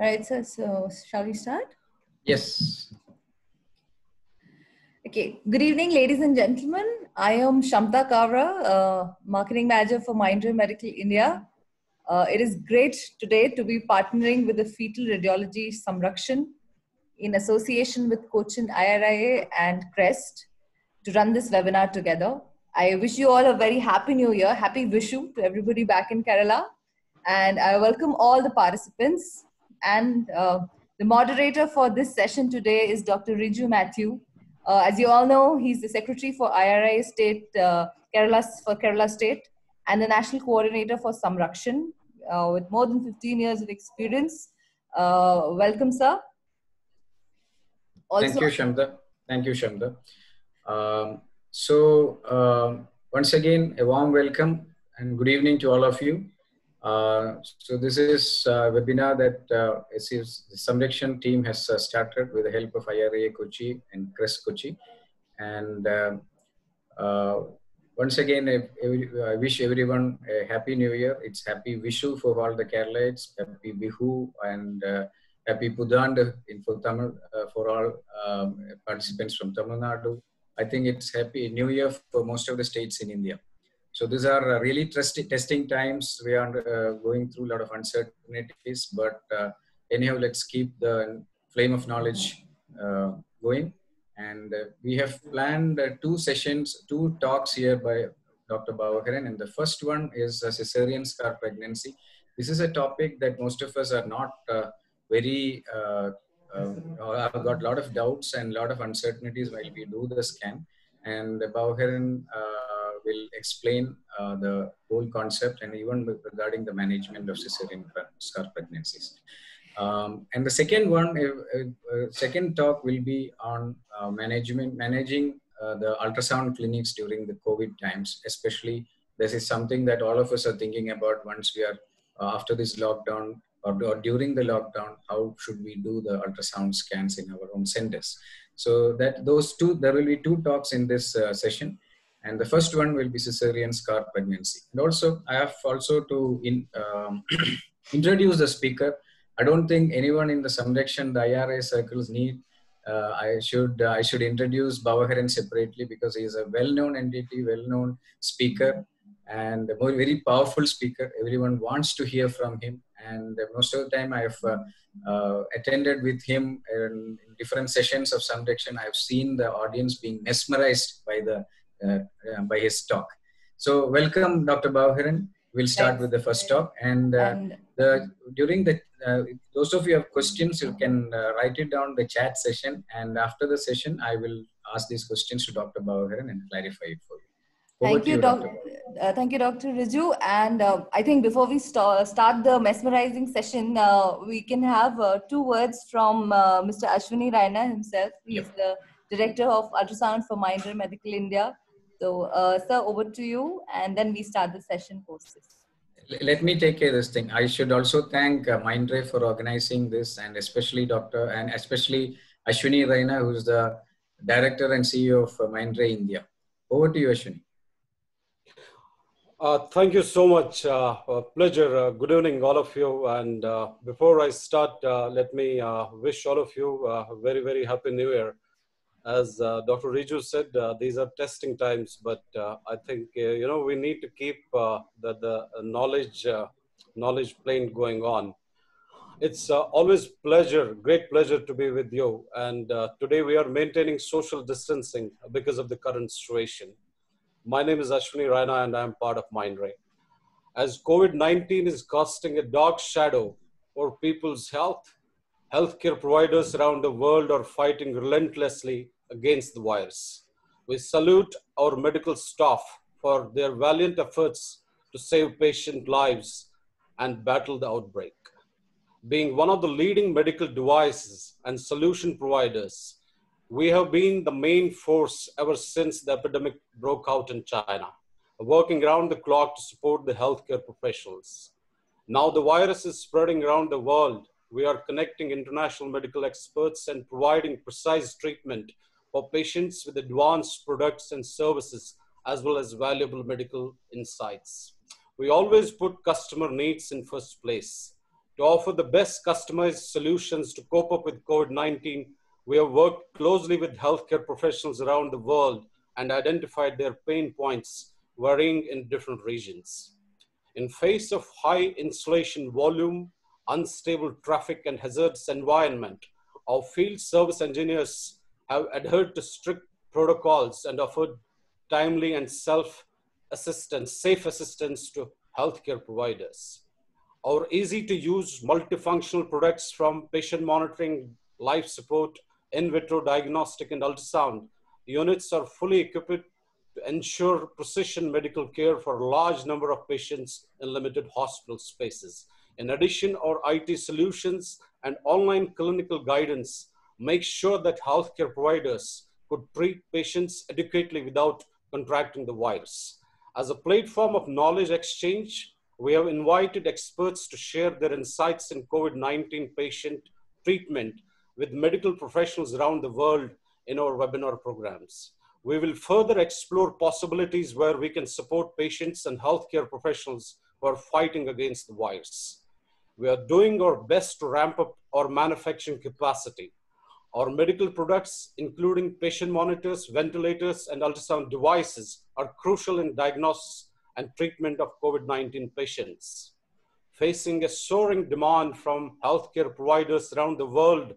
All right, so shall we start? Yes. Okay. Good evening, ladies and gentlemen. I am Shamta Kavra, Marketing Manager for Mindray Medical India. It is great today to be partnering with the Fetal Radiology Samrakshan in association with Kochi IRIA and KREST to run this webinar together. I wish you all a very happy new year. Happy Vishu to everybody back in Kerala. And I welcome all the participants. And the moderator for this session today is Dr. Riju Matthew. As you all know, he's the Secretary for IRIA State, Kerala State, and the National Coordinator for Samrakshan with more than 15 years of experience. Welcome, sir. Also, thank you, Shamta. Thank you, Shamta. Once again, a warm welcome and good evening to all of you. So this is a webinar that the Samrakshan team has started with the help of IRIA Kochi and KREST Kochi. And once again, I wish everyone a happy new year. It's happy Vishu for all the Keralites, happy Bihu, and happy Pudand for Tamil, for all participants from Tamil Nadu. I think it's happy new year for most of the states in India. So these are really testing times. We are going through a lot of uncertainties, but anyhow, let's keep the flame of knowledge going. And we have planned two talks here by Dr. Bavaharan. And the first one is Caesarean scar pregnancy. This is a topic that most of us are not I've got a lot of doubts and a lot of uncertainties while we do the scan. And Bavaharan will explain the whole concept and even regarding the management of Caesarean scar pregnancies. And the second talk will be on managing the ultrasound clinics during the COVID times. Especially, this is something that all of us are thinking about once we are after this lockdown or during the lockdown. How should we do the ultrasound scans in our own centers? So there will be two talks in this session. And the first one will be Caesarean scar pregnancy. And also, I have also to introduce the speaker. I don't think anyone in the Samrakshan, the IRA circles need. I should introduce Bavaharan separately because he is a well-known entity, well-known speaker, and a very powerful speaker. Everyone wants to hear from him. And most of the time, I have attended with him in different sessions of Samrakshan. I have seen the audience being mesmerized by his talk. So welcome, Dr. Bavaharan. We'll start with the first talk. And those of you have questions, you can write it down the chat session. And after the session, I will ask these questions to Dr. Bavaharan and clarify it for you. Thank you, Dr. Riju. And I think before we start the mesmerizing session, we can have 2 words from Mr. Ashwini Raina himself. He's the Director of Ultrasound for Mindray Medical India. So, sir, over to you, and then we start the session post this. Let me take care of this thing. I should also thank Mindray for organizing this, and especially especially Ashwini Raina, who is the Director and CEO of Mindray India. Over to you, Ashwini. Thank you so much. Pleasure. Good evening, all of you. And before I start, let me wish all of you a very, very happy New Year. As Dr. Riju said, these are testing times, but I think, we need to keep the knowledge plane going on. It's always great pleasure to be with you. And today we are maintaining social distancing because of the current situation. My name is Ashwini Raina and I'm part of Mindray. As COVID-19 is casting a dark shadow over people's health, healthcare providers around the world are fighting relentlessly against the virus. We salute our medical staff for their valiant efforts to save patient lives and battle the outbreak. Being one of the leading medical devices and solution providers, we have been the main force ever since the epidemic broke out in China, working around the clock to support the healthcare professionals. Now the virus is spreading around the world. We are connecting international medical experts and providing precise treatment for patients with advanced products and services, as well as valuable medical insights. We always put customer needs in first place. To offer the best customized solutions to cope up with COVID-19, we have worked closely with healthcare professionals around the world and identified their pain points varying in different regions. In face of high installation volume, unstable traffic and hazardous environment, our field service engineers have adhered to strict protocols and offered timely and safe assistance to healthcare providers. Our easy-to-use multifunctional products from patient monitoring, life support, in vitro diagnostic and ultrasound units are fully equipped to ensure precision medical care for a large number of patients in limited hospital spaces. In addition, our IT solutions and online clinical guidance make sure that healthcare providers could treat patients adequately without contracting the virus. As a platform of knowledge exchange, we have invited experts to share their insights in COVID-19 patient treatment with medical professionals around the world in our webinar programs. We will further explore possibilities where we can support patients and healthcare professionals who are fighting against the virus. We are doing our best to ramp up our manufacturing capacity. Our medical products, including patient monitors, ventilators, and ultrasound devices, are crucial in diagnosis and treatment of COVID-19 patients. Facing a soaring demand from healthcare providers around the world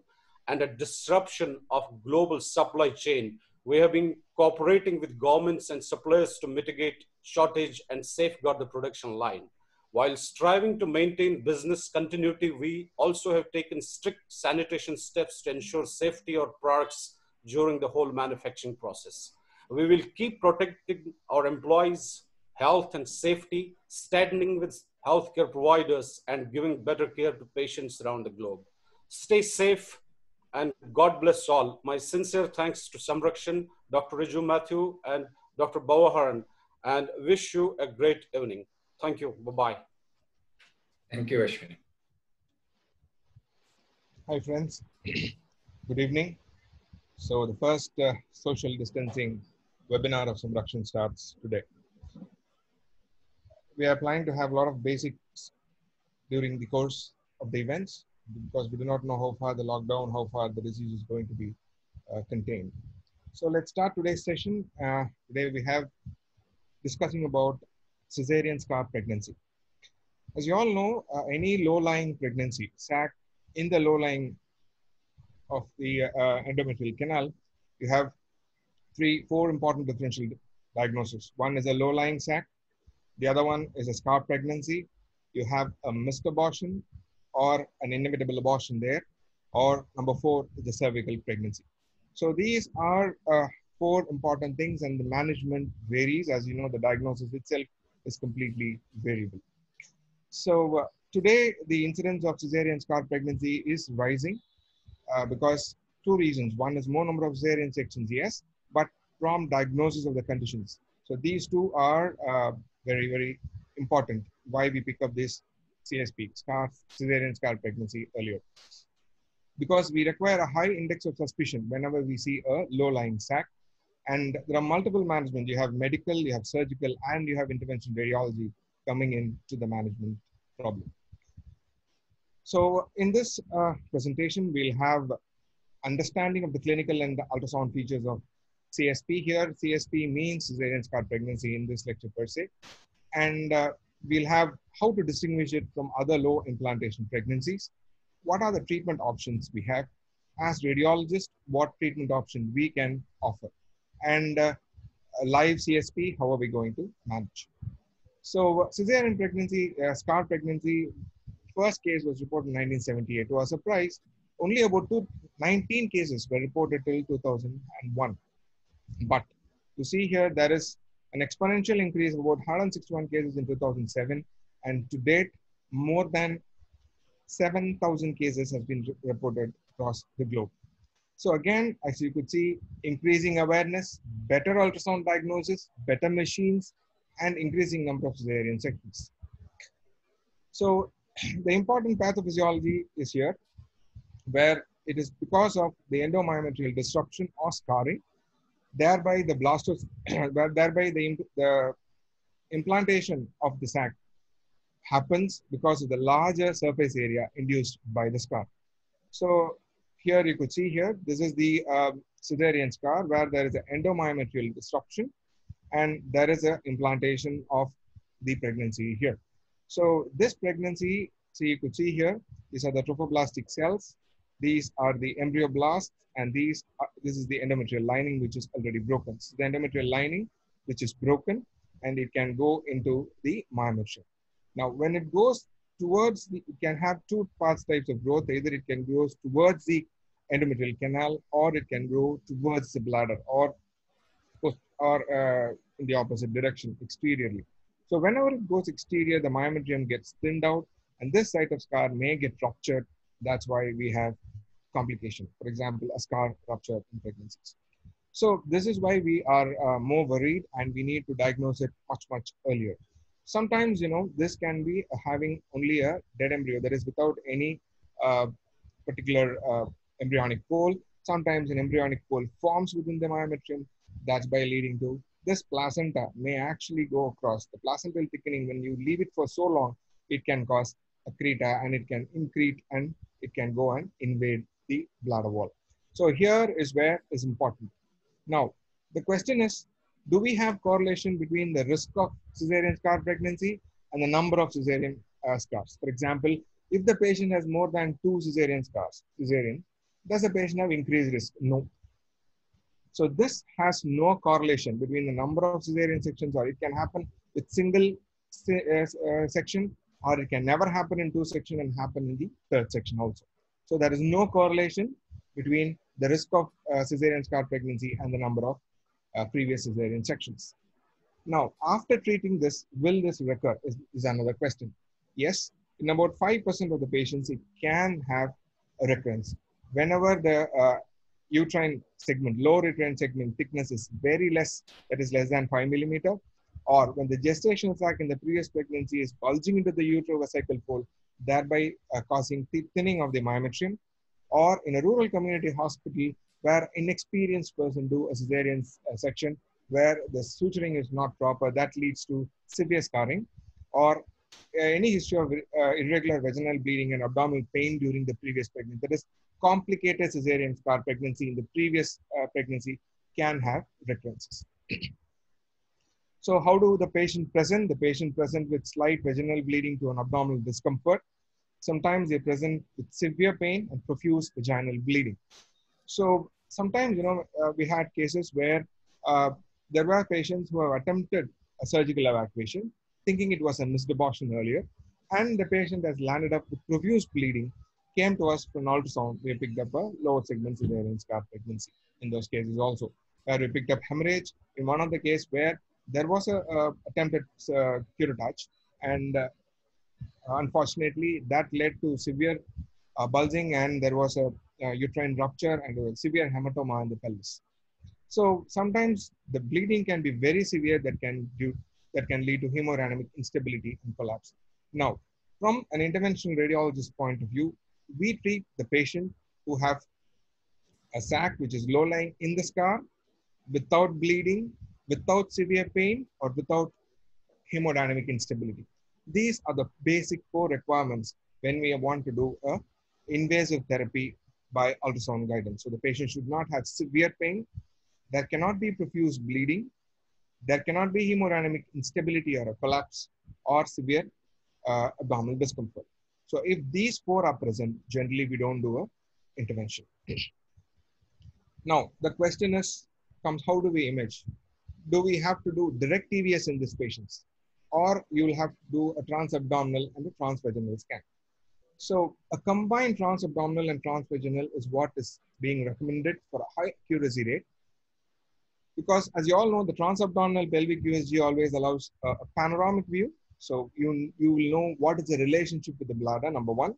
and a disruption of global supply chain, we have been cooperating with governments and suppliers to mitigate shortage and safeguard the production line. While striving to maintain business continuity, we also have taken strict sanitation steps to ensure safety of products during the whole manufacturing process. We will keep protecting our employees' health and safety, standing with healthcare providers and giving better care to patients around the globe. Stay safe and God bless all. My sincere thanks to Samrakshan, Dr. Riju Matthew, and Dr. Bavaharan, and wish you a great evening. Thank you. Bye-bye. Thank you, Ashwini. Hi, friends. Good evening. So the first social distancing webinar of Samrakshan starts today. We are planning to have a lot of basics during the course of the events because we do not know how far the lockdown, how far the disease is going to be contained. So let's start today's session. Today we have discussing about Caesarean scar pregnancy. As you all know, any low-lying pregnancy, sac in the low-lying of the endometrial canal, you have four important differential diagnoses. One is a low-lying sac. The other one is a scar pregnancy. You have a missed abortion or an inevitable abortion there. Or number 4 is the cervical pregnancy. So these are 4 important things, and the management varies. As you know, the diagnosis itself is completely variable. So today, the incidence of Caesarean scar pregnancy is rising because 2 reasons. One is more number of Caesarean sections, yes, but from diagnosis of the conditions. So these 2 are very, very important. Why we pick up this CSP, Caesarean scar pregnancy earlier. Because we require a high index of suspicion whenever we see a low-lying sac. And there are multiple management. You have medical, you have surgical, and you have intervention radiology coming into the management problem. So in this presentation, we'll have understanding of the clinical and the ultrasound features of CSP here. CSP means Caesarean scar pregnancy in this lecture per se. And we'll have how to distinguish it from other low implantation pregnancies. What are the treatment options we have? As radiologists, what treatment option we can offer? And live CSP, how are we going to manage? So Caesarean pregnancy, scar pregnancy, first case was reported in 1978. To our surprise, only about 19 cases were reported till 2001. But you see here, there is an exponential increase of about 161 cases in 2007. And to date, more than 7,000 cases have been reported across the globe. So again, as you could see, increasing awareness, better ultrasound diagnosis, better machines, and increasing number of Caesarean sections. So the important pathophysiology is here, where it is because of the endomyometrial disruption or scarring, thereby the thereby the implantation of the sac happens because of the larger surface area induced by the scar. So here you could see here, this is the Caesarean scar where there is an endomyometrial disruption and there is an implantation of the pregnancy here. So this pregnancy, so you could see here, these are the trophoblastic cells. These are the embryoblasts, and this is the endometrial lining, which is already broken. So the endometrial lining, which is broken, and it can go into the myometrium. Now, when it goes towards the, it can have two types of growth. Either it can go towards the endometrial canal, or it can go towards the bladder, or in the opposite direction, exteriorly. So whenever it goes exterior, the myometrium gets thinned out, and this site of scar may get ruptured. That's why we have complication. For example, a scar rupture in pregnancies. So this is why we are more worried, and we need to diagnose it much earlier. Sometimes, this can be having only a dead embryo, that is without any particular embryonic pole. Sometimes an embryonic pole forms within the myometrium. That's by leading to this placenta may actually go across. The placental thickening, when you leave it for so long, it can cause accreta, and it can increte, and it can go and invade the bladder wall. So here is where is important. Now, the question is, do we have correlation between the risk of Caesarean scar pregnancy and the number of Caesarean scars? For example, if the patient has more than 2 Caesarean scars, does the patient have increased risk? No. So this has no correlation between the number of Caesarean sections, or it can happen with single section, or it can never happen in 2 sections and happen in the 3rd section also. So there is no correlation between the risk of Caesarean scar pregnancy and the number of previous Caesarean sections. Now, after treating this, will this recur is another question. Yes, in about 5% of the patients, it can have a recurrence. Whenever the uterine segment, lower uterine segment thickness is very less, that is less than 5 millimeter, or when the gestational sac in the previous pregnancy is bulging into the uterovesical fold, thereby causing thinning of the myometrium, or in a rural community hospital where inexperienced person do a Caesarean section where the suturing is not proper, that leads to severe scarring, or any history of irregular vaginal bleeding and abdominal pain during the previous pregnancy. That is, complicated Caesarean scar pregnancy in the previous pregnancy can have recurrences. So how do the patient present? The patient present with slight vaginal bleeding to an abdominal discomfort. Sometimes they present with severe pain and profuse vaginal bleeding. So sometimes, we had cases where there were patients who have attempted a surgical evacuation, thinking it was a missed abortion earlier, and the patient has landed up with profuse bleeding, came to us for an ultrasound. We picked up a lower segment Caesarean scar pregnancy in those cases also, where we picked up hemorrhage in one of the cases where there was a attempted curettage, and unfortunately that led to severe bulging, and there was a uterine rupture and a severe hematoma in the pelvis. So sometimes the bleeding can be very severe, that can lead to hemodynamic instability and collapse. Now, from an interventional radiologist point of view, we treat the patient who have a sac which is low-lying in the scar, without bleeding, without severe pain, or without hemodynamic instability. These are the basic 4 requirements when we want to do a invasive therapy by ultrasound guidance. So the patient should not have severe pain, there cannot be profuse bleeding, there cannot be hemodynamic instability or a collapse, or severe abdominal discomfort. So if these 4 are present, generally we don't do an intervention. Now, the question comes, how do we image? Do we have to do direct TVS in these patients? Or you will have to do a transabdominal and a transvaginal scan. So a combined transabdominal and transvaginal is what is being recommended for a high accuracy rate. Because as you all know, the transabdominal pelvic USG always allows a panoramic view. So you will know what is the relationship with the bladder, number 1.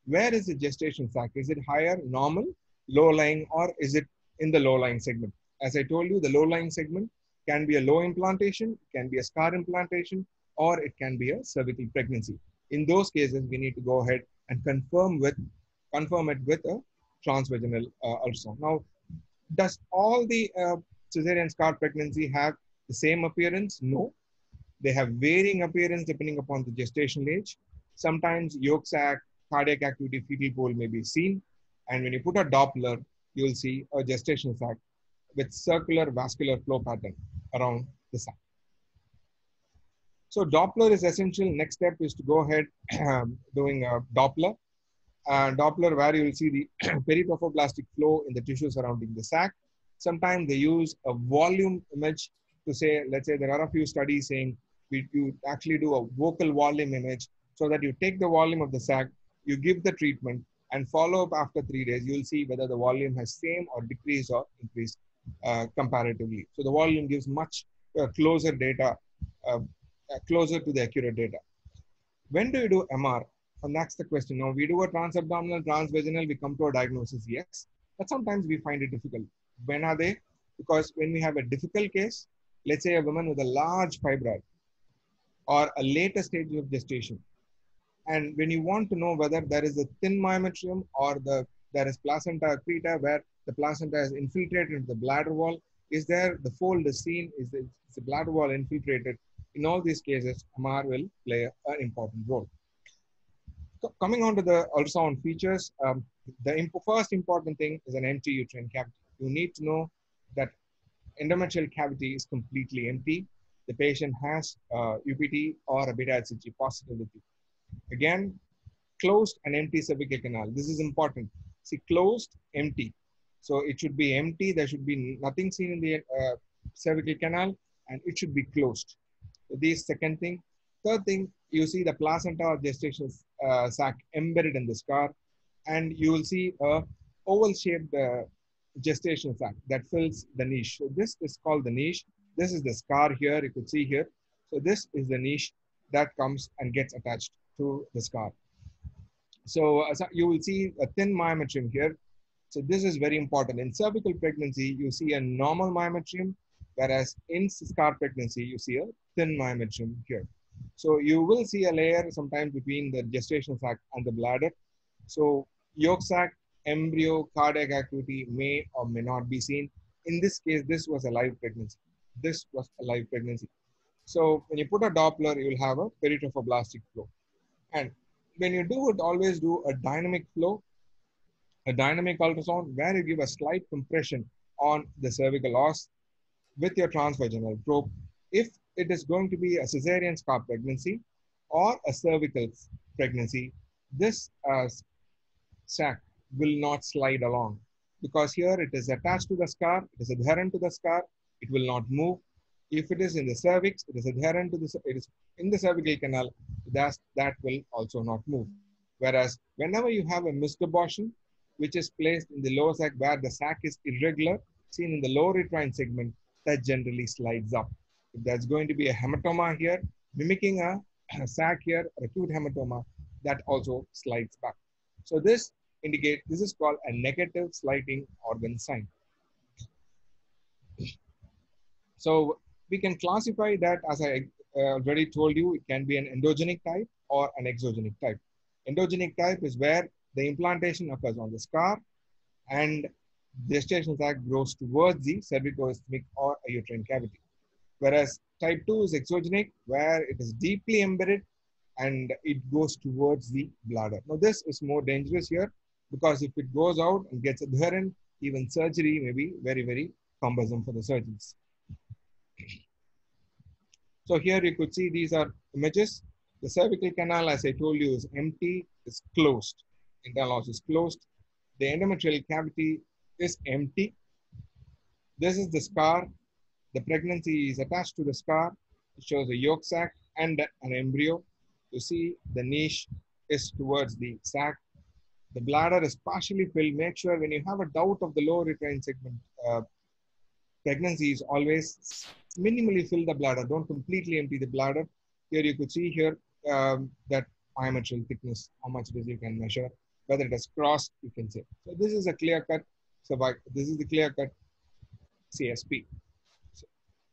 Where is the gestation sac? Is it higher, normal, low-lying, or is it in the low-lying segment? As I told you, the low-lying segment can be a low implantation, can be a scar implantation, or it can be a cervical pregnancy. In those cases, we need to go ahead and confirm it with a transvaginal ultrasound. Now, does all the Caesarean scar pregnancy have the same appearance? No. They have varying appearance depending upon the gestational age. Sometimes yolk sac, cardiac activity, fetal pole may be seen. And when you put a Doppler, you will see a gestational sac with circular vascular flow pattern around the sac. So Doppler is essential. Next step is to go ahead doing a Doppler. Doppler where you will see the peritophoblastic flow in the tissue surrounding the sac. Sometimes they use a volume image to say, let's say there are a few studies saying you actually do a vocal volume image so that you take the volume of the sac, you give the treatment and follow up after 3 days. You'll see whether the volume has same or decreased or increased comparatively. So the volume gives much closer data, closer to the accurate data. When do you do MR? And that's the question. Now we do a transabdominal, transvaginal, we come to a diagnosis, yes, but sometimes we find it difficult. When are they? Because when we have a difficult case, let's say a woman with a large fibroid or a later stage of gestation, and when you want to know whether there is a thin myometrium or there is placenta accreta where the placenta is infiltrated into the bladder wall, is there the fold is seen, is the bladder wall infiltrated? In all these cases, MR will play an important role. So coming on to the ultrasound features, the first important thing is an empty uterine cavity. You need to know that endometrial cavity is completely empty. The patient has UPT or a beta-HCG positivity. Again, closed and empty cervical canal. This is important. See, closed, empty. So it should be empty. There should be nothing seen in the cervical canal, and it should be closed. So this second thing. Third thing, you see the placenta or gestational sac embedded in the scar, and you will see a oval-shaped gestational sac that fills the niche. So this is called the niche. This is the scar here. You could see here. So this is the niche that comes and gets attached to the scar. So you will see a thin myometrium here. So this is very important. In cervical pregnancy, you see a normal myometrium, whereas in scar pregnancy, you see a thin myometrium here. So you will see a layer sometimes between the gestational sac and the bladder. So yolk sac, embryo, cardiac activity may or may not be seen. In this case, this was a live pregnancy. This was a live pregnancy. So when you put a Doppler, you will have a peritophoblastic flow. And when you do it, always do a dynamic flow, a dynamic ultrasound where you give a slight compression on the cervical os with your transvaginal probe. If it is going to be a Caesarean scar pregnancy or a cervical pregnancy, this sac will not slide along because here it is attached to the scar, it is adherent to the scar, it will not move. If it is in the cervix, it is adherent to it is in the cervical canal, that will also not move. Whereas whenever you have a missed abortion, which is placed in the lower sac where the sac is irregular, seen in the lower uterine segment, that generally slides up. If there's going to be a hematoma here, mimicking a sac here, acute hematoma, that also slides back. So this is called a negative sliding organ sign. So we can classify that, as I already told you, it can be an endogenic type or an exogenic type. Endogenic type is where the implantation occurs on the scar and the gestational sac grows towards the cervicoisthmic or a uterine cavity. Whereas type 2 is exogenic, where it is deeply embedded and it goes towards the bladder. Now this is more dangerous here because if it goes out and gets adherent, even surgery may be very, very cumbersome for the surgeons. So here you could see these are images. The cervical canal, as I told you, is empty, is closed. Internal os is closed. The endometrial cavity is empty. This is the scar. The pregnancy is attached to the scar. It shows a yolk sac and an embryo. You see the niche is towards the sac. The bladder is partially filled. Make sure when you have a doubt of the lower uterine segment pregnancy is always minimally fill the bladder. Don't completely empty the bladder. Here you could see here that myometrial thickness, how much it is you can measure. Whether it has crossed, you can say. So this is a clear-cut cervical. This is the clear-cut CSP,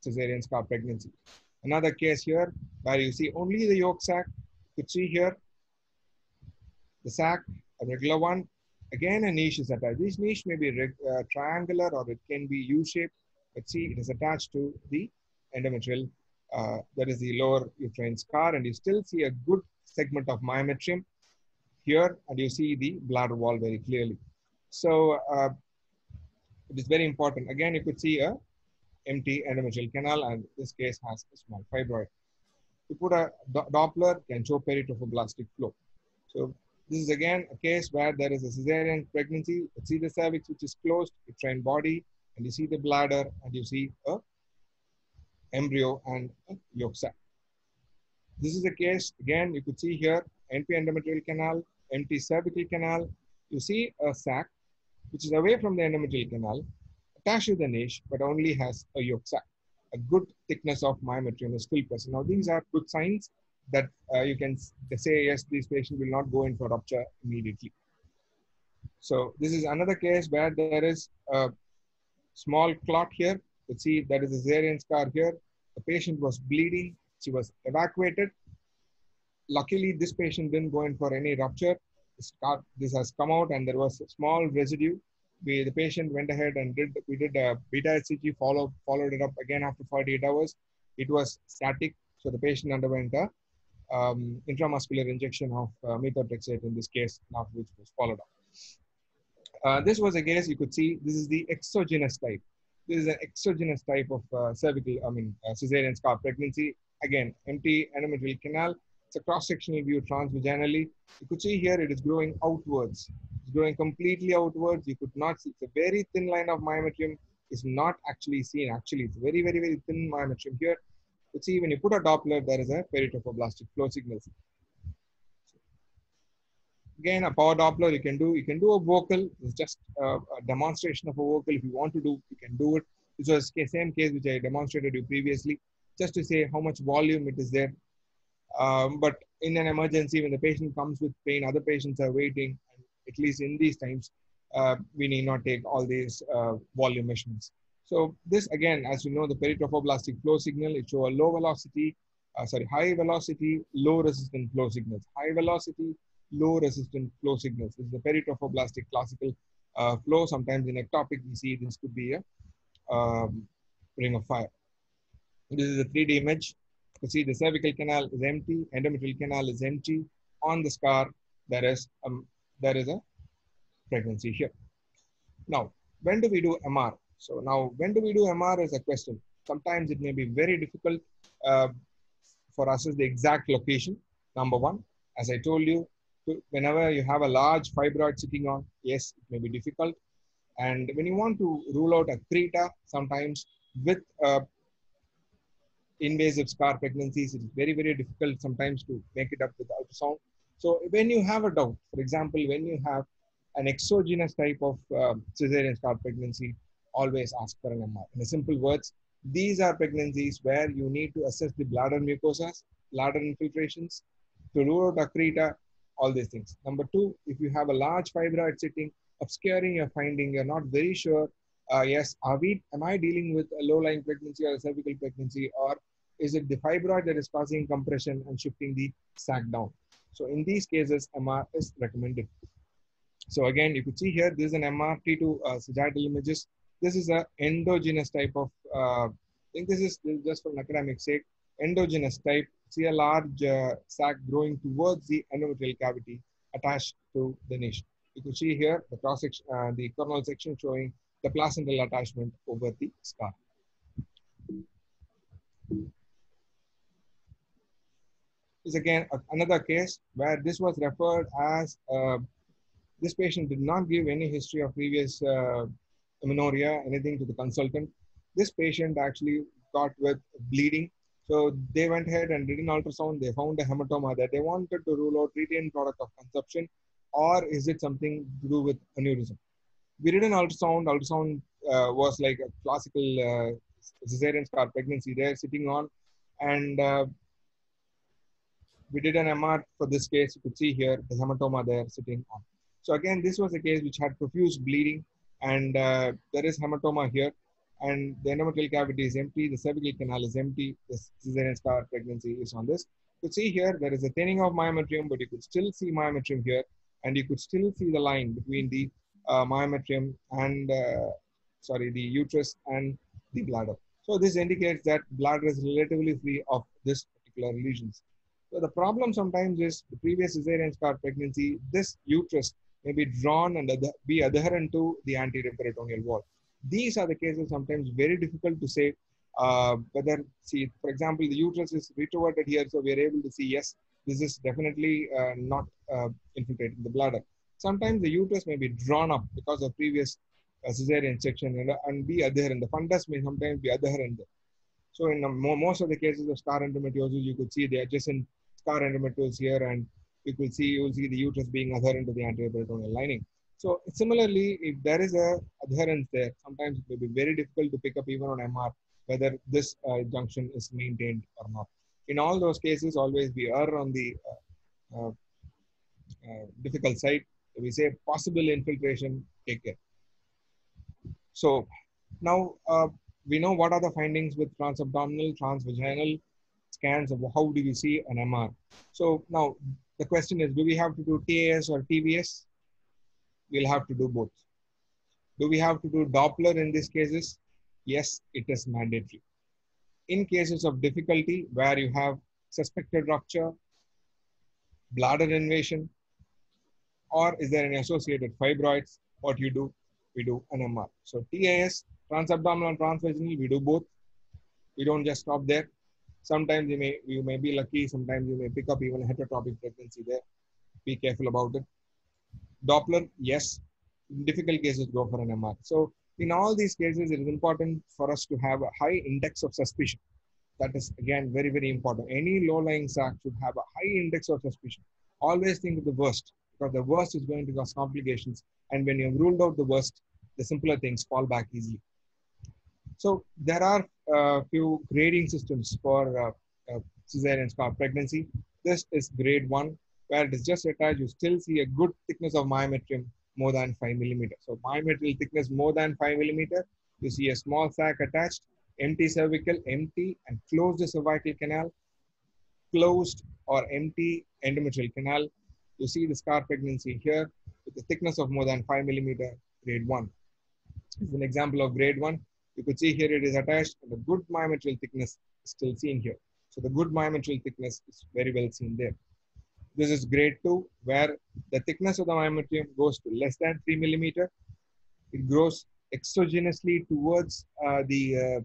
Caesarean scar pregnancy. Another case here where you see only the yolk sac. You could see here the sac, a regular one. Again, a niche is attached. This niche may be triangular or it can be U-shaped. But see, it is attached to the endometrial that is the lower uterine scar, and you still see a good segment of myometrium here, and you see the bladder wall very clearly. So it is very important. Again, you could see a empty endometrial canal, and this case has a small fibroid. To put a Doppler can show peritropoblastic flow. So this is again a case where there is a Caesarean pregnancy. You see the cervix which is closed, uterine body, and you see the bladder, and you see a embryo and a yolk sac. This is a case, again, you could see here, empty endometrial canal, empty cervical canal. You see a sac which is away from the endometrial canal, attached to the niche, but only has a yolk sac. A good thickness of myometrium is still present. Now, these are good signs that you can say, yes, this patient will not go in for rupture immediately. So this is another case where there is a small clot here. You see that is a Caesarean scar here. The patient was bleeding. She was evacuated. Luckily, this patient didn't go in for any rupture. This has come out, and there was a small residue. The patient went ahead and we did a beta HCG, followed it up again after 48 hours. It was static, so the patient underwent a intramuscular injection of methotrexate in this case, after which was followed up. This was a case you could see. This is the exogenous type. This is an exogenous type of Caesarean scar pregnancy. Again, empty endometrial canal. It's a cross-sectional view transvaginally. You could see here it is growing outwards. It's growing completely outwards. You could not see. It's a very thin line of myometrium. It's not actually seen. Actually, it's very, very, very thin myometrium here. You could see when you put a Doppler, there is a peritropoblastic flow signal. Again, a power Doppler you can do a vocal. It's just a demonstration of a vocal. If you want to do, you can do it. This was the same case which I demonstrated you previously, just to say how much volume it is there. But in an emergency, when the patient comes with pain, other patients are waiting, and at least in these times, we need not take all these volume measurements. So this, again, as you know, the peritropoblastic flow signal, it shows a high velocity, low resistant flow signals. High velocity, low resistant flow signals. This is the peritropoblastic classical flow. Sometimes in ectopic, we see this could be a ring of fire. This is a 3D image. You see the cervical canal is empty, endometrial canal is empty. On the scar, there is a pregnancy here. Now, when do we do MR? So now, when do we do MR is a question. Sometimes it may be very difficult for us is the exact location. Number one, as I told you, whenever you have a large fibroid sitting on, yes, it may be difficult. And when you want to rule out a creta, sometimes with invasive scar pregnancies, it is very, very difficult sometimes to make it up with ultrasound. So when you have a doubt, for example, when you have an exogenous type of Caesarean scar pregnancy, always ask for an MR. In simple words, these are pregnancies where you need to assess the bladder mucosas, bladder infiltrations, to rule out a creta, all these things. Number two, if you have a large fibroid sitting, obscuring your finding, you're not very sure, yes, am I dealing with a low-lying pregnancy or a cervical pregnancy, or is it the fibroid that is causing compression and shifting the sac down? So in these cases, MR is recommended. So again, you could see here, this is an MRT2 sagittal images. This is an endogenous type of, I think this is just for an academic sake, endogenous type. See a large sac growing towards the endometrial cavity attached to the niche. You could see here the cross section, the coronal section showing the placental attachment over the scar. This is again another case where this was referred as this patient did not give any history of previous amenorrhea, anything to the consultant. This patient actually got with bleeding. So they went ahead and did an ultrasound. They found a hematoma that they wanted to rule out retained product of conception, or is it something to do with aneurysm? We did an ultrasound. Ultrasound was like a classical Caesarean scar pregnancy there sitting on. And we did an MR for this case. You could see here the hematoma there sitting on. So again, this was a case which had profuse bleeding, and there is hematoma here, and the endometrial cavity is empty, the cervical canal is empty, the Caesarean scar pregnancy is on this. You could see here, there is a thinning of myometrium, but you could still see myometrium here, and you could still see the line between the myometrium and, the uterus and the bladder. So this indicates that bladder is relatively free of this particular lesions. So the problem sometimes is the previous cesarean scar pregnancy, this uterus may be drawn and be adherent to the anterior peritoneal wall. These are the cases sometimes very difficult to say whether, see, for example, the uterus is retroverted here, so we are able to see, yes, this is definitely not infiltrating the bladder. Sometimes the uterus may be drawn up because of previous cesarean section and be adherent. The fundus may sometimes be adherent. So in most of the cases of scar endometriosis, you could see the adjacent scar endometriosis here, and you will see the uterus being adherent to the anterior peritoneal lining. So similarly, if there is a adherence there, sometimes it may be very difficult to pick up even on MR whether this junction is maintained or not. In all those cases, always we err on the difficult side. We say possible infiltration, take care. So now we know what are the findings with transabdominal, transvaginal scans of how do we see an MR. So now the question is, do we have to do TAS or TVS? We'll have to do both. Do we have to do Doppler in these cases? Yes, it is mandatory. In cases of difficulty where you have suspected rupture, bladder invasion, or is there any associated fibroids, what you do? We do an MR. So TAS, transabdominal and transvaginal, we do both. We don't just stop there. Sometimes you may be lucky, sometimes you may pick up even a heterotopic pregnancy there. Be careful about it. Doppler, yes. In difficult cases, go for an MR. So in all these cases, it is important for us to have a high index of suspicion. That is, again, very, very important. Any low-lying sac should have a high index of suspicion. Always think of the worst, because the worst is going to cause complications. And when you've ruled out the worst, the simpler things fall back easily. So there are a few grading systems for cesarean scar pregnancy. This is grade 1, where it is just attached. You still see a good thickness of myometrium more than 5 millimeters. So myometrial thickness more than 5 millimeters. You see a small sac attached, empty cervical, empty and closed cervical canal, closed or empty endometrial canal. You see the scar pregnancy here with a thickness of more than 5 millimeter, grade 1. This is an example of grade 1. You could see here it is attached and the good myometrial thickness is still seen here. So the good myometrial thickness is very well seen there. This is grade 2, where the thickness of the myometrium goes to less than 3 millimeter. It grows exogenously towards the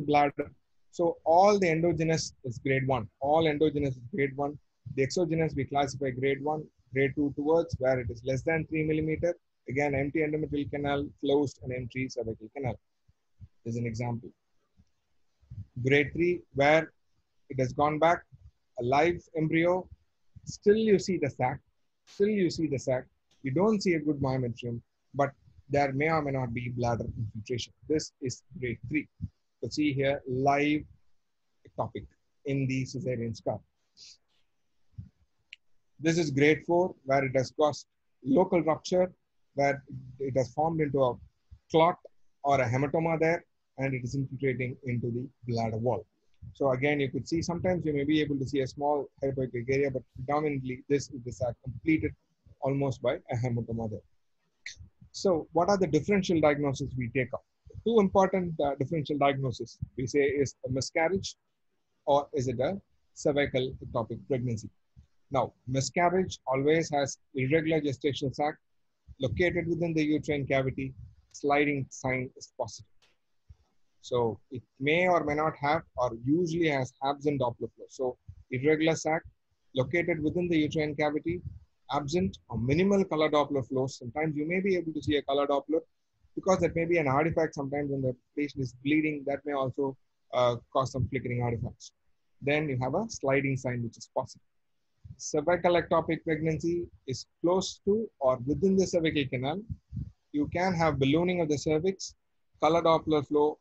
bladder. So all the endogenous is grade 1. All endogenous is grade 1. The exogenous we classify grade 1, grade 2 towards where it is less than 3 millimeter. Again, empty endometrial canal, closed and empty cervical canal. This is an example. Grade 3, where it has gone back, a live embryo, still you see the sac, You don't see a good myometrium, but there may or may not be bladder infiltration. This is grade 3. So see here, live ectopic in the cesarean scar. This is grade 4, where it has caused local rupture, where it has formed into a clot or a hematoma there, and it is infiltrating into the bladder wall. So again, you could see sometimes you may be able to see a small hypoechoic area, but predominantly this is the sac completed almost by a hematoma there. So what are the differential diagnoses we take up? Two important differential diagnoses we say is a miscarriage or is it a cervical ectopic pregnancy. Now, miscarriage always has irregular gestational sac located within the uterine cavity. Sliding sign is positive. So it may or may not have, or usually has absent Doppler flow. So irregular sac located within the uterine cavity, absent or minimal color Doppler flows. Sometimes you may be able to see a color Doppler because that may be an artifact. Sometimes when the patient is bleeding, that may also cause some flickering artifacts. Then you have a sliding sign, which is positive. Cervical ectopic pregnancy is close to or within the cervical canal. You can have ballooning of the cervix. Color Doppler flow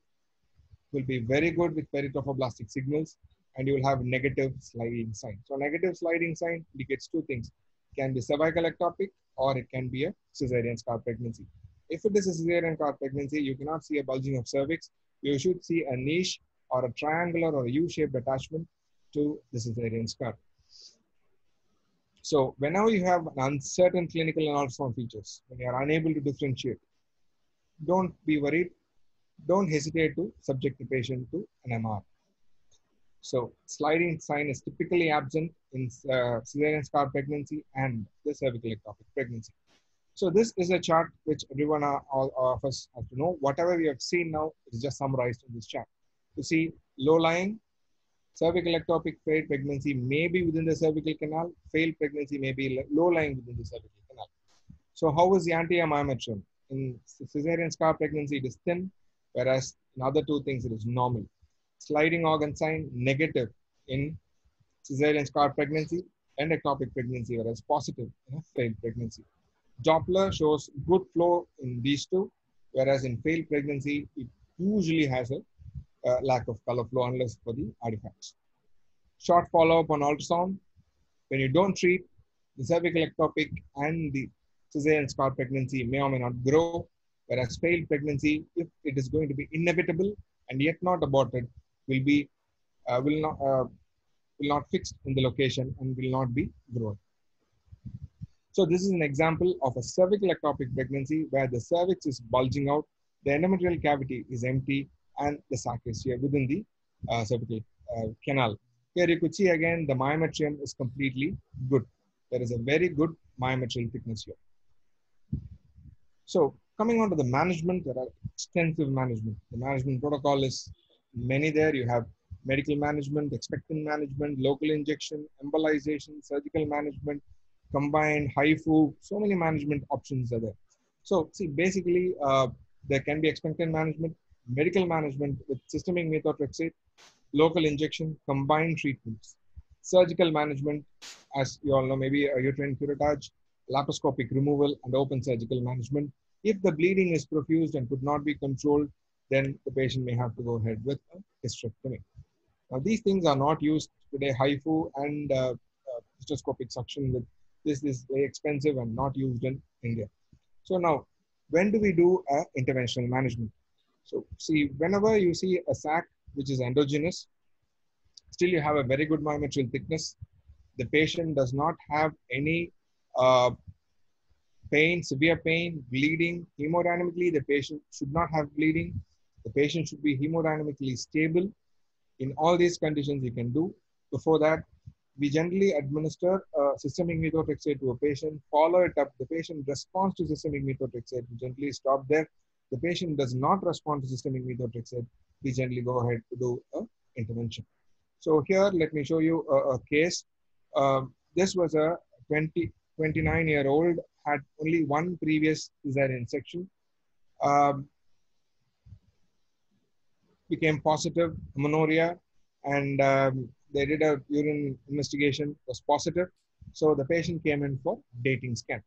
will be very good with peritophoblastic signals, and you will have negative sliding sign. So negative sliding sign indicates two things. It can be cervical ectopic or it can be a cesarean scar pregnancy. If it is a cesarean scar pregnancy, you cannot see a bulging of cervix. You should see a niche or a triangular or a U-shaped attachment to the cesarean scar. So whenever you have an uncertain clinical and ultrasound features, when you are unable to differentiate, don't be worried. don't hesitate to subject the patient to an MR. So sliding sign is typically absent in cesarean scar pregnancy and the cervical ectopic pregnancy. So this is a chart which everyone, all of us have to know. Whatever we have seen now is just summarized in this chart. You see low-lying cervical ectopic failed pregnancy may be within the cervical canal, failed pregnancy may be low-lying within the cervical canal. So how is the anterior myometrium? In cesarean scar pregnancy, it is thin, whereas in other two things, it is normal. Sliding organ sign, negative in cesarean scar pregnancy and ectopic pregnancy, whereas positive in a failed pregnancy. Doppler shows good flow in these two, whereas in failed pregnancy, it usually has a lack of color flow unless for the artifacts. Short follow-up on ultrasound. When you don't treat, the cervical ectopic and the cesarean scar pregnancy may or may not grow, whereas failed pregnancy, if it is going to be inevitable and yet not aborted, will not fix in the location and will not be grown. So this is an example of a cervical ectopic pregnancy where the cervix is bulging out, the endometrial cavity is empty, and the sac is here within the cervical canal. Here you could see again the myometrium is completely good. There is a very good myometrial thickness here. So coming on to the management, there are extensive management. The management protocol is many there. You have medical management, expectant management, local injection, embolization, surgical management, combined, HIFU, so many management options are there. So see, basically, there can be expectant management, medical management with systemic methotrexate, local injection, combined treatments, surgical management, as you all know, maybe a uterine curettage, laparoscopic removal, and open surgical management. If the bleeding is profuse and could not be controlled, then the patient may have to go ahead with a hysterectomy. Now, these things are not used today. HIFU and hysteroscopic suction with this is very expensive and not used in India. So now, when do we do interventional management? So see, whenever you see a sac which is endogenous, still you have a very good myometrial thickness. The patient does not have any pain, severe pain, bleeding. Hemodynamically, the patient should not have bleeding. The patient should be hemodynamically stable. In all these conditions, you can do. Before that, we generally administer systemic methotrexate to a patient, follow it up. The patient responds to systemic methotrexate. We gently stop there. The patient does not respond to systemic methotrexate. We generally go ahead to do an intervention. So here, let me show you a case. This was a 29-year-old, had only one previous cesarean section. Became positive amenorrhea, and they did a urine investigation, was positive. So the patient came in for dating scan.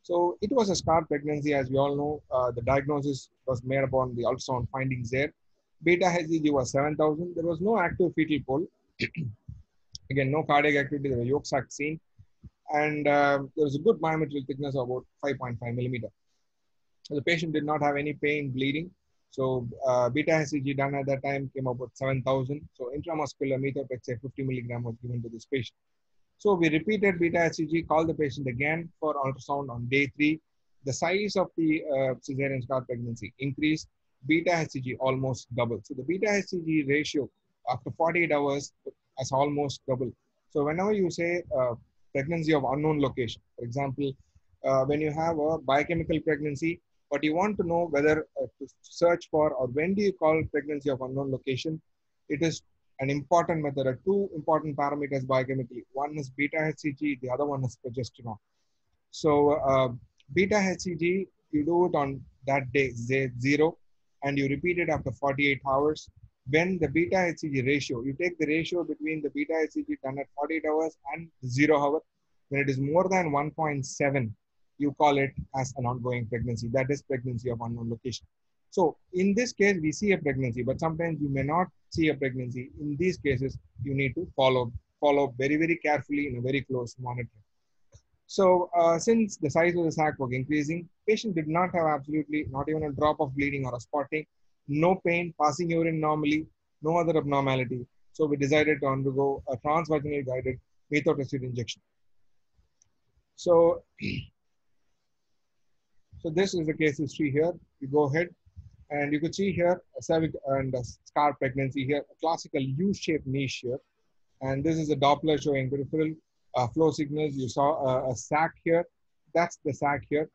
So it was a scar pregnancy, as we all know. The diagnosis was made upon the ultrasound findings there. Beta HCG was 7,000. There was no active fetal pole. Again, no cardiac activity. There was yolk sac seen. And there was a good myometrial thickness of about 5.5 millimeter. So the patient did not have any pain, bleeding. So beta HCG done at that time came up with 7,000. So intramuscular methotrexate 50 milligram was given to this patient. So we repeated beta HCG, called the patient again for ultrasound on day 3. The size of the cesarean scar pregnancy increased. Beta HCG almost doubled. So the beta HCG ratio after 48 hours has almost doubled. So whenever you say pregnancy of unknown location, for example, when you have a biochemical pregnancy, but you want to know whether to search for or when do you call pregnancy of unknown location, it is an important method. There are two important parameters biochemically. One is beta HCG, the other one is progesterone. So beta HCG, you do it on that day, 0, and you repeat it after 48 hours. When the beta HCG ratio, you take the ratio between the beta HCG done at 48 hours and 0 hour. When it is more than 1.7, you call it as an ongoing pregnancy. That is pregnancy of unknown location. So in this case, we see a pregnancy, but sometimes you may not see a pregnancy. In these cases, you need to follow very, very carefully in a very close monitoring. So since the size of the sac was increasing, patient did not have absolutely not even a drop of bleeding or a spotting, no pain, passing urine normally, no other abnormality. So we decided to undergo a transvaginal guided methotrexate injection. So this is the case history here. We go ahead And you could see here a cervix and a scar pregnancy here, a classical U-shaped niche here. And this is a Doppler showing peripheral flow signals. You saw a sac here. That's the sac here.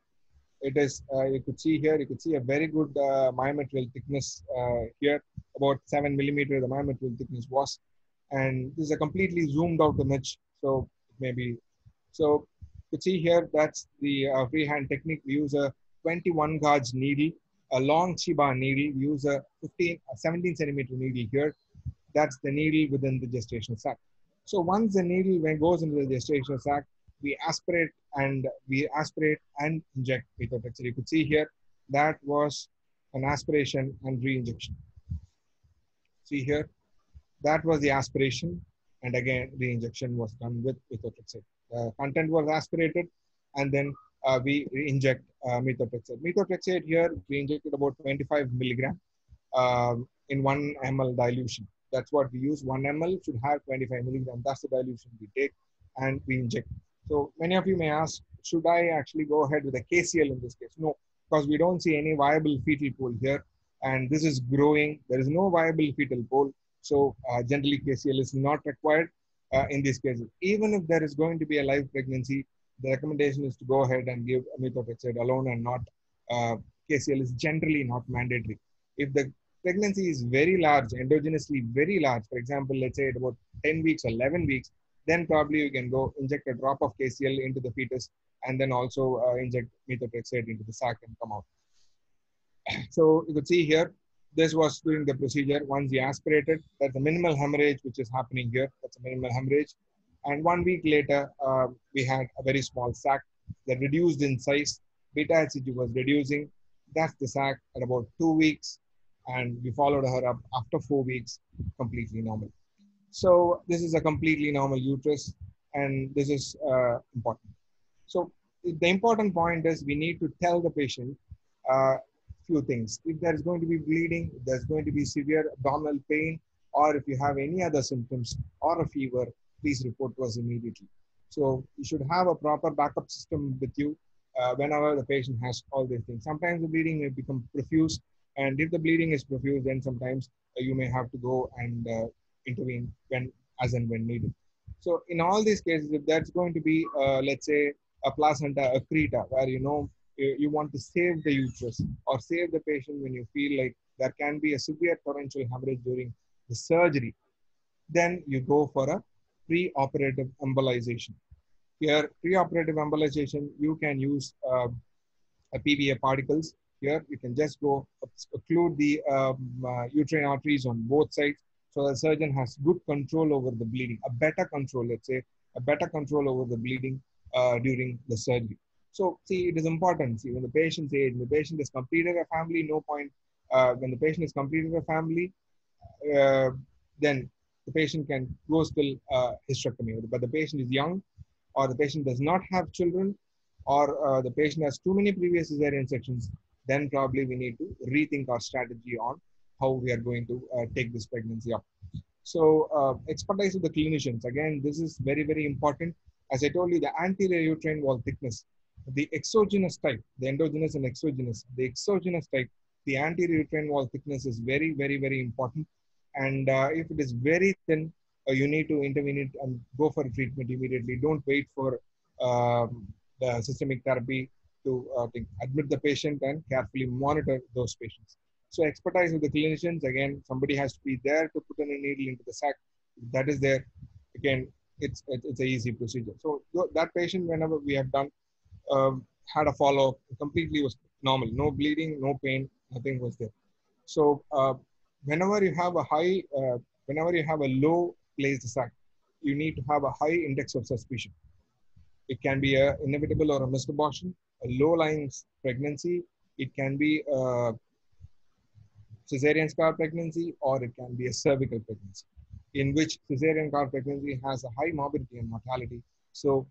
It is, you could see here, you could see a very good myometrial thickness here, about 7 millimeter the myometrial thickness was. And this is a completely zoomed out image. So maybe, so you could see here, that's the freehand technique. We use a 21 gauge needle, a long Chiba needle. We use a 17 centimeter needle here. That's the needle within the gestational sac. So once the needle goes into the gestational sac, we aspirate and inject methotrexate. You could see here that was an aspiration and re-injection. See here, that was the aspiration, and again re-injection was done with methotrexate. The content was aspirated, and then we inject methotrexate. Methotrexate here we injected about 25 milligram in 1 ml dilution. That's what we use. 1 ml should have 25 milligram. That's the dilution we take and we inject. So many of you may ask, should I actually go ahead with a KCL in this case? No, because we don't see any viable fetal pool here. And this is growing. There is no viable fetal pool. So generally KCL is not required in these cases. Even if there is going to be a live pregnancy, the recommendation is to go ahead and give methotrexate alone and not KCL is generally not mandatory. If the pregnancy is very large, endogenously very large, for example, let's say at about 10 weeks or 11 weeks, then probably you can go inject a drop of KCL into the fetus and then also inject methotrexate into the sac and come out. So you could see here, this was during the procedure. Once you aspirated, that's a minimal hemorrhage which is happening here. That's a minimal hemorrhage. And 1 week later, we had a very small sac that reduced in size. Beta HCG was reducing. That's the sac at about 2 weeks. And we followed her up after 4 weeks, completely normal. So this is a completely normal uterus, and this is important. So the important point is we need to tell the patient few things. If there is going to be bleeding, if there's going to be severe abdominal pain, or if you have any other symptoms or a fever, please report to us immediately. So you should have a proper backup system with you whenever the patient has all these things. Sometimes the bleeding may become profuse, and if the bleeding is profuse, then sometimes you may have to go and intervene as and when needed. So in all these cases, if that's going to be, let's say, a placenta accreta, where you want to save the uterus or save the patient when you feel like there can be a severe torrential hemorrhage during the surgery, then you go for a pre-operative embolization. Here, pre-operative embolization, you can use a PVA particles. Here, you can just go occlude the uterine arteries on both sides, so the surgeon has good control over the bleeding, a better control, let's say, a better control over the bleeding during the surgery. So, see, it is important. See, when the patient's age, the patient has completed a family, no point. When the patient has completed a family, then the patient can go still hysterectomy. But the patient is young, or the patient does not have children, or the patient has too many previous cesarean sections, then probably we need to rethink our strategy on how we are going to take this pregnancy up. So expertise of the clinicians, again, this is very, very important. As I told you, the anterior uterine wall thickness, the exogenous type, the endogenous and exogenous, the exogenous type, the anterior uterine wall thickness is very, very, very important. And if it is very thin, you need to intervene it and go for treatment immediately. Don't wait for the systemic therapy to admit the patient and carefully monitor those patients. So expertise with the clinicians, again, somebody has to be there to put in a needle into the sac. If that is there, again, it's an easy procedure. So that patient, whenever we have done, had a follow-up, completely was normal, no bleeding, no pain, nothing was there. So whenever you have a high, whenever you have a low placed sac, you need to have a high index of suspicion. It can be an inevitable or a missed abortion, a low-lying pregnancy. It can be a Caesarean scar pregnancy, or it can be a cervical pregnancy, in which Caesarean scar pregnancy has a high morbidity and mortality. So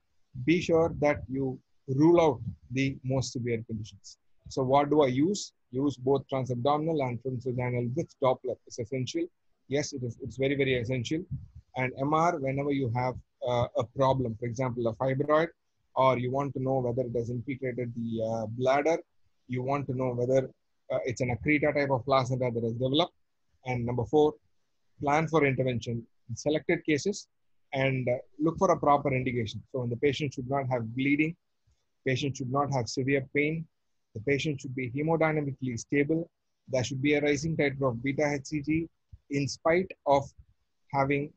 be sure that you rule out the most severe conditions. So what do I use? Use both transabdominal and transvaginal with Doppler. It's essential. Yes, it is. It's very, very essential. And MR, whenever you have a problem, for example, a fibroid, or you want to know whether it has infiltrated the bladder, you want to know whether it's an accreta type of placenta that has developed. And number 4, plan for intervention in selected cases and look for a proper indication. So when the patient should not have bleeding, patient should not have severe pain, the patient should be hemodynamically stable, there should be a rising titer of beta HCG in spite of having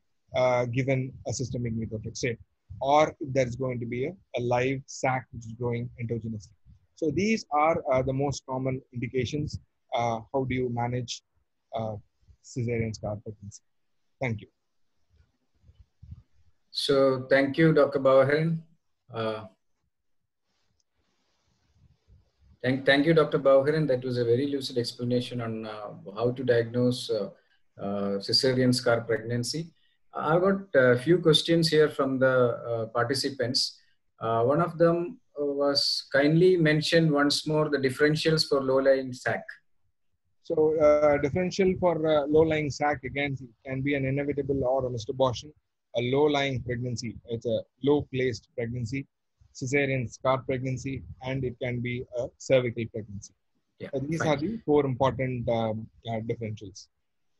given a systemic methotrexate, or if there is going to be a live sac which is growing endogenously. So these are the most common indications. How do you manage cesarean scar pregnancy? Thank you. So thank you, Dr. Bavaharan. Thank you, Dr. Bavaharan. That was a very lucid explanation on how to diagnose cesarean scar pregnancy. I've got a few questions here from the participants. One of them was kindly mention once more the differentials for low-lying sac. So differential for low-lying sac, again, can be an inevitable or a missed abortion. A low-lying pregnancy, it's a low-placed pregnancy, cesarean scar pregnancy, and it can be a cervical pregnancy. Yeah, these fine. are the 4 important differentials.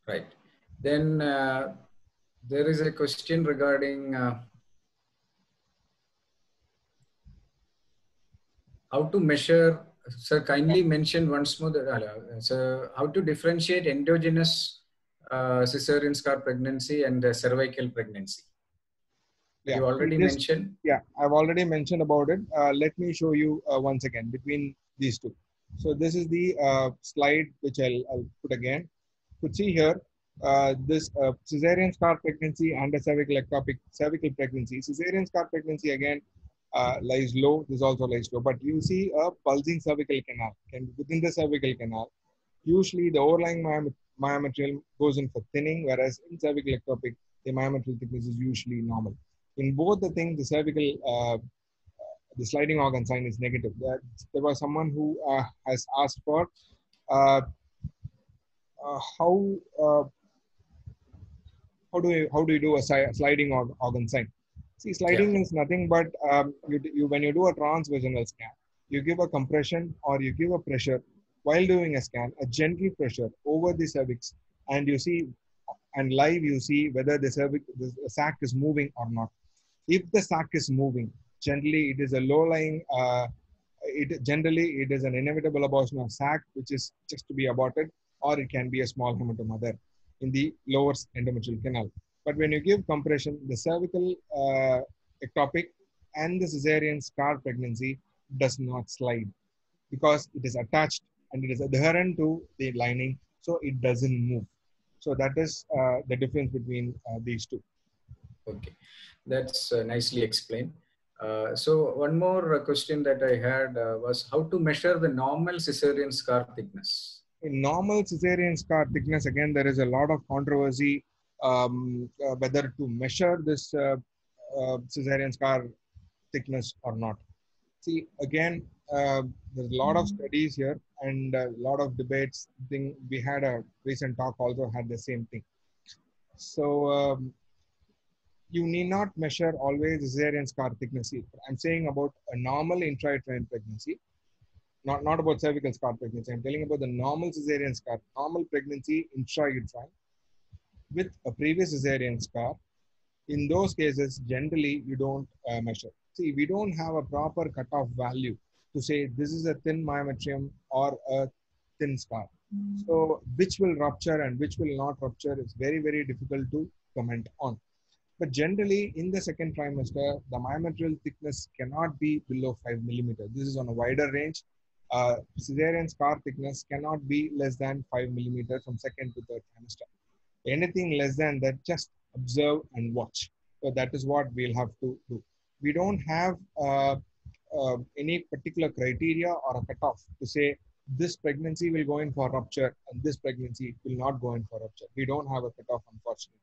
Right. Then there is a question regarding how to measure. Sir, kindly mention once more so how to differentiate endogenous cesarean scar pregnancy and cervical pregnancy. Yeah, you already mentioned. Yeah, I've already mentioned about it. Let me show you once again between these two. So this is the slide which I'll put again. You could see here this cesarean scar pregnancy and a cervical ectopic cervical pregnancy. Cesarean scar pregnancy again lies low. This also lies low, but you see a pulsing cervical canal. And within the cervical canal, usually the overlying myometrium goes in for thinning, whereas in cervical ectopic, the myometrial thickness is usually normal. In both the things, the cervical, the sliding organ sign is negative. There was someone who has asked for how do you do a sliding organ sign? See, sliding is nothing but when you do a transvaginal scan, you give a compression or you give a pressure while doing a scan, a gentle pressure over the cervix, and you see, and live you see whether the sac is moving or not. If the sac is moving, generally it is a low-lying, generally it is an inevitable abortion of sac, which is just to be aborted, or it can be a small hematomother in the lower endometrial canal. But when you give compression, the cervical ectopic and the cesarean scar pregnancy does not slide because it is attached and it is adherent to the lining, so it doesn't move. So that is the difference between these two. Okay, that's nicely explained. So one more question that I had was how to measure the normal cesarean scar thickness. In normal cesarean scar thickness, again, there is a lot of controversy whether to measure this cesarean scar thickness or not. See, again, there's a lot of studies here and a lot of debates. We had a recent talk also had the same thing. So you need not measure always cesarean scar thickness. I'm saying about a normal intrauterine pregnancy, not about cervical scar pregnancy. I'm telling about the normal cesarean scar, normal pregnancy intrauterine with a previous cesarean scar. In those cases, generally you don't measure. See, we don't have a proper cutoff value to say this is a thin myometrium or a thin scar. So which will rupture and which will not rupture is very, very difficult to comment on. But generally, in the second trimester, the myometrial thickness cannot be below 5 millimeters. This is on a wider range. Cesarean scar thickness cannot be less than 5 millimeters from second to third trimester. Anything less than that, just observe and watch. So that is what we'll have to do. We don't have any particular criteria or a cutoff to say this pregnancy will go in for rupture and this pregnancy will not go in for rupture. We don't have a cutoff, unfortunately.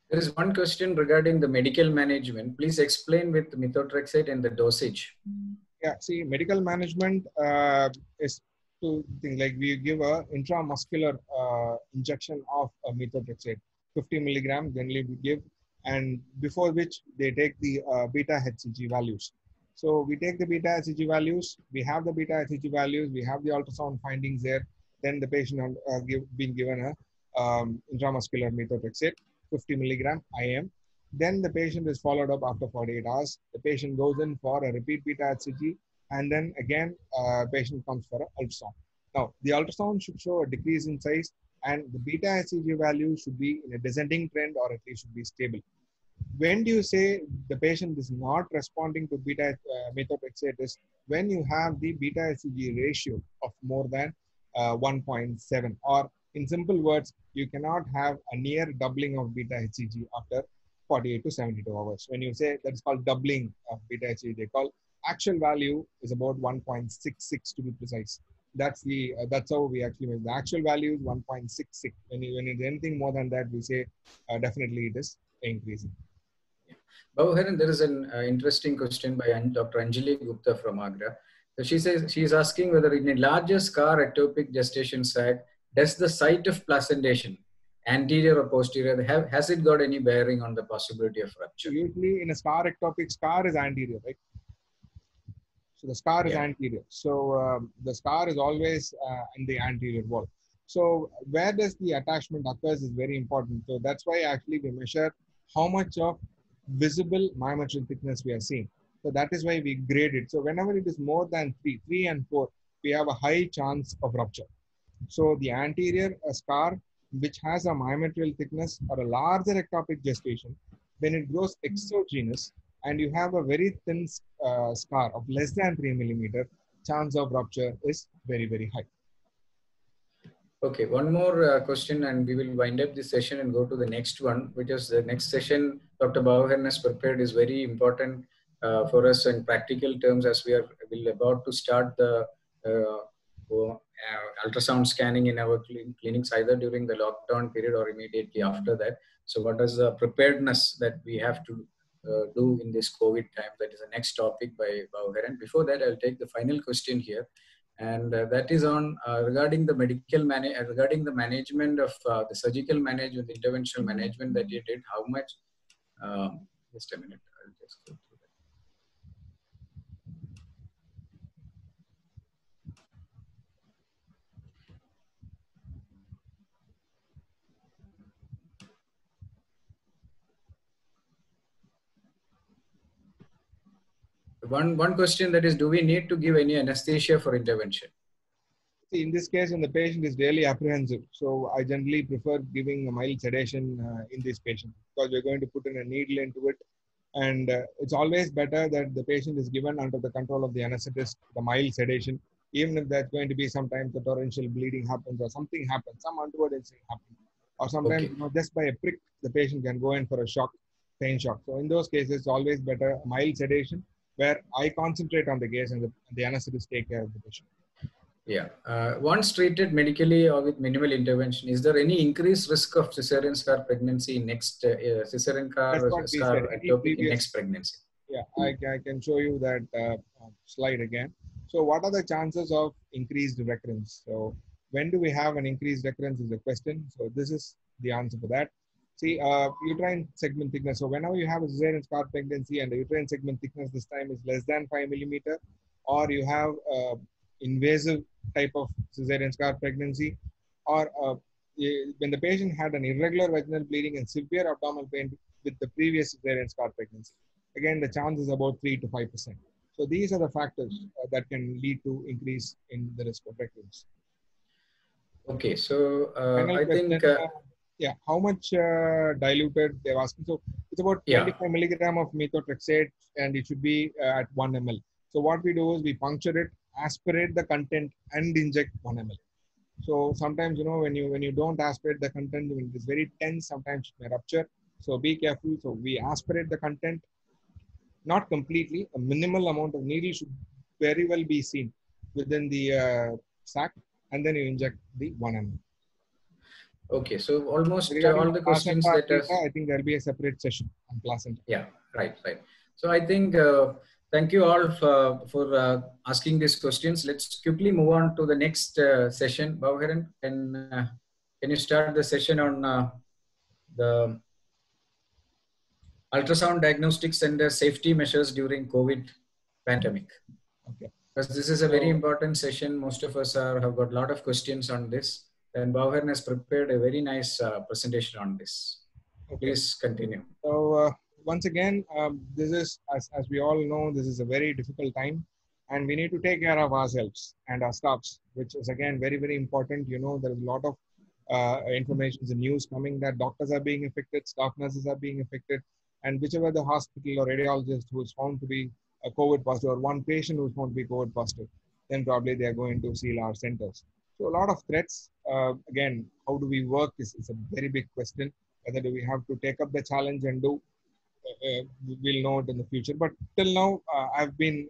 There is one question regarding the medical management. Please explain with methotrexate and the dosage. Yeah, see, medical management is to think like we give a intramuscular injection of methotrexate, 50 milligrams generally we give, and before which they take the beta HCG values. So we take the beta HCG values, we have the beta HCG values, we have the ultrasound findings there. Then the patient been given a intramuscular methotrexate, 50 milligram IM. Then the patient is followed up after 48 hours. The patient goes in for a repeat beta HCG, and then again, patient comes for an ultrasound. Now, the ultrasound should show a decrease in size, and the beta HCG value should be in a descending trend, or at least should be stable. When do you say the patient is not responding to beta methotrexate is when you have the beta HCG ratio of more than 1.7, or in simple words, you cannot have a near doubling of beta HCG after 48 to 72 hours. When you say that is called doubling of beta HCG, they call actual value is about 1.66 to be precise. That's how we actually measure. The actual value is 1.66. When it's anything more than that, we say definitely it is increasing. Bavaharan, there is an interesting question by Dr. Anjali Gupta from Agra. So she says she is asking whether in a larger scar ectopic gestation sac, does the site of placentation, anterior or posterior, has it got any bearing on the possibility of rupture? Usually in a scar ectopic, scar is anterior, right? So the scar is anterior. So the scar is always in the anterior wall. So where does the attachment occurs is very important. So that's why actually we measure how much of visible myometrial thickness we are seeing. So that is why we grade it. So whenever it is more than 3 and 4, we have a high chance of rupture. So the anterior scar, which has a myometrial thickness or a larger ectopic gestation, when it grows exogenous and you have a very thin scar of less than 3 millimeter, chance of rupture is very, very high. Okay, one more question and we will wind up this session and go to the next one, which is the next session Dr. Bavaharan has prepared is very important for us in practical terms, as we are about to start the ultrasound scanning in our clinics either during the lockdown period or immediately after that. So what is the preparedness that we have to do in this COVID time? That is the next topic by Bavaharan. Before that, I'll take the final question here. And that is on regarding the regarding the management of the surgical management, the interventional management that you did. How much? Just a minute. I'll just go through that. One question that is: do we need to give any anesthesia for intervention? In this case, when the patient is really apprehensive, so I generally prefer giving a mild sedation in this patient, because we're going to put in a needle into it. And it's always better that the patient is given under the control of the anesthetist, the mild sedation, even if that's going to be sometimes the torrential bleeding happens or something happens, some untoward incident happens. Or sometimes, just by a prick, the patient can go in for a shock, pain shock. So in those cases, it's always better mild sedation, where I concentrate on the case and the anesthetist take care of the patient. Yeah. Once treated medically or with minimal intervention, is there any increased risk of Caesarean scar pregnancy in next Caesarean scar ectopic in next pregnancy? Yeah, I can show you that slide again. So what are the chances of increased recurrence? So when do we have an increased recurrence is the question. So this is the answer for that. See, uterine segment thickness. So whenever you have a Caesarean scar pregnancy and the uterine segment thickness this time is less than 5 millimeter, or you have invasive type of Caesarean scar pregnancy, or when the patient had an irregular vaginal bleeding and severe abdominal pain with the previous Caesarean scar pregnancy, again the chance is about 3 to 5%. So these are the factors that can lead to increase in the risk of recurrence. Okay, so I think how much diluted they're asking. So it's about 25 milligram of methotrexate, and it should be at 1 ml. So what we do is we puncture it, aspirate the content, and inject 1 ml. So sometimes, when you don't aspirate the content, when it is very tense, sometimes it may rupture. So be careful. So we aspirate the content, not completely. A minimal amount of needle should very well be seen within the sac, and then you inject the 1 ml. Okay, so almost all the questions that I think there'll be a separate session on placenta. Yeah, right. So I think thank you all for asking these questions. Let's quickly move on to the next session. Bavaharan, can you start the session on the ultrasound diagnostics and safety measures during COVID pandemic. Okay. Because this is a very important session. Most of us have got a lot of questions on this. And Bavaharan has prepared a very nice presentation on this. Okay. Please continue. So once again, this is, as we all know, this is a very difficult time, and we need to take care of ourselves and our staffs, which is again very, very important. You know, there is a lot of information in the news coming that doctors are being affected, staff nurses are being affected, and whichever the hospital or radiologist who is found to be a COVID positive, or one patient who is found to be COVID positive, then probably they are going to seal our centers. So a lot of threats. Again, how do we work is a very big question. Whether do we have to take up the challenge and do, we'll know it in the future. But till now, I've been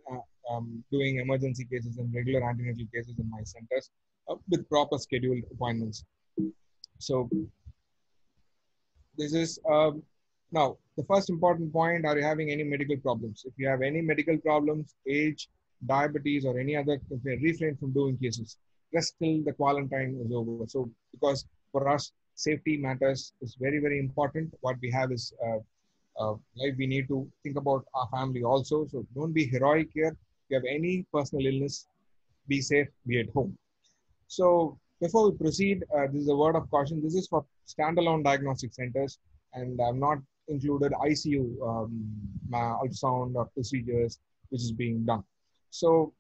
doing emergency cases and regular antenatal cases in my centers with proper scheduled appointments. So this is, now the first important point, are you having any medical problems? If you have any medical problems, age, diabetes, or any other, refrain from doing cases. Rest till the quarantine is over. So because for us, safety matters is very, very important. What we have is life. We need to think about our family also. So don't be heroic here. If you have any personal illness, be safe, be at home. So before we proceed, this is a word of caution. This is for standalone diagnostic centers, and I've not included ICU ultrasound or procedures which is being done. So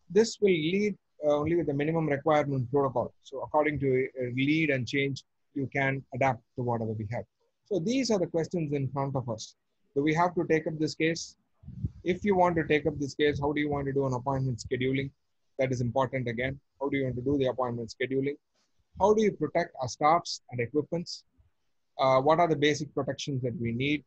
this will lead only with the minimum requirement protocol. So according to a lead and change, you can adapt to whatever we have. So these are the questions in front of us. Do we have to take up this case? If you want to take up this case, how do you want to do an appointment scheduling? That is important again. How do you want to do the appointment scheduling? How do you protect our staffs and equipments? What are the basic protections that we need?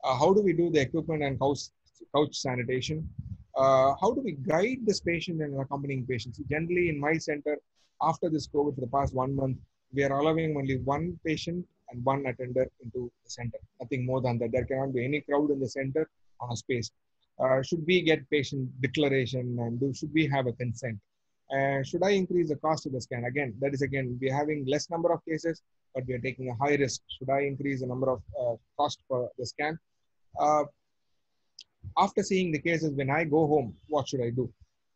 How do we do the equipment and couch sanitation? How do we guide this patient and accompanying patients? Generally, in my center, after this COVID for the past 1 month, we are allowing only one patient and one attender into the center. Nothing more than that. There cannot be any crowd in the center on a space. Should we get patient declaration, and should we have a consent? Should I increase the cost of the scan? Again, that is again, we are having less number of cases, but we are taking a high risk. Should I increase the number of cost for the scan? After seeing the cases, when I go home, what should I do?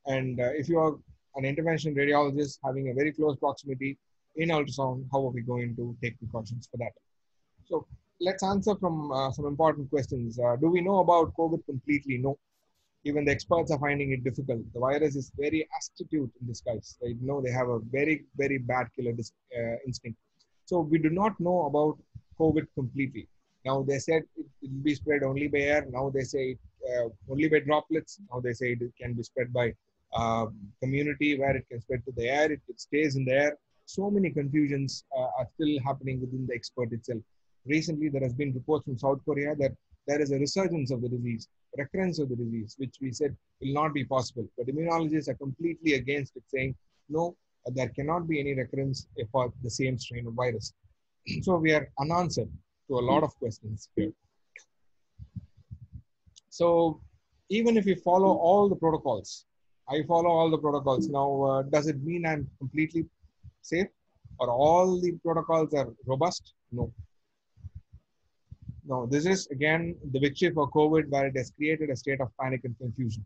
And if you are an intervention radiologist having a very close proximity in ultrasound, how are we going to take precautions for that? So let's answer from some important questions. Do we know about COVID completely? No. Even the experts are finding it difficult. The virus is very astute in disguise. They know they have a very, very bad killer instinct. So we do not know about COVID completely. Now they said it will be spread only by air. Now they say only by droplets. Now they say it can be spread by community, where it can spread to the air. It stays in the air. So many confusions are still happening within the expert itself. Recently, there has been reports from South Korea that there is a resurgence of the disease, recurrence of the disease, which we said will not be possible. But immunologists are completely against it, saying, no, there cannot be any recurrence for the same strain of virus. So we are unanswered to a lot of questions here. So even if we follow all the protocols, I follow all the protocols. Now, does it mean I'm completely safe, or all the protocols are robust? No. No, this is again the victory for COVID, where it has created a state of panic and confusion.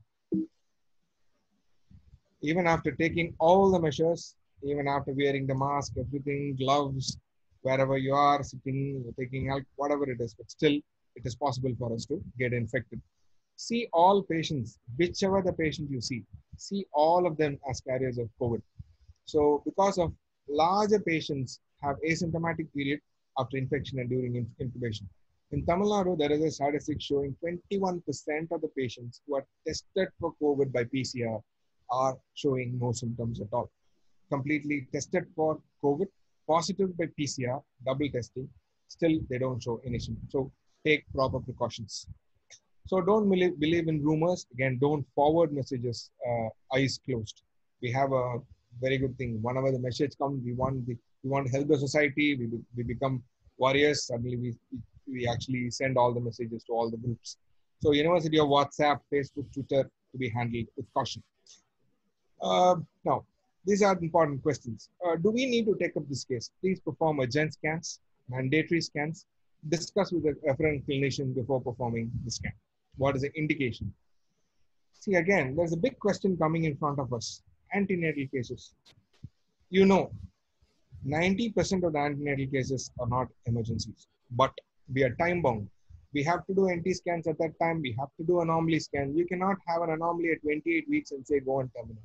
Even after taking all the measures, even after wearing the mask, everything, gloves, wherever you are sitting, taking out, whatever it is, but still it is possible for us to get infected. See all patients, whichever the patient you see all of them as carriers of COVID. So because of larger patients have asymptomatic period after infection and during incubation. In Tamil Nadu, there is a statistic showing 21% of the patients who are tested for COVID by PCR are showing no symptoms at all. Completely tested for COVID, positive by PCR, double testing, still they don't show any symptoms. So take proper precautions. So don't believe in rumors. Again, don't forward messages eyes closed. We have a very good thing. Whenever the message comes, we want to help the society. We become warriors. Suddenly we actually send all the messages to all the groups. So University of WhatsApp, Facebook, Twitter to be handled with caution. Now, these are important questions. Do we need to take up this case? Please perform urgent scans, mandatory scans. Discuss with the referent clinician before performing the scan. What is the indication? See, again, there's a big question coming in front of us. Antenatal cases. You know, 90% of the antenatal cases are not emergencies, but we are time bound. We have to do NT scans at that time. We have to do anomaly scan. You cannot have an anomaly at 28 weeks and say go on terminal.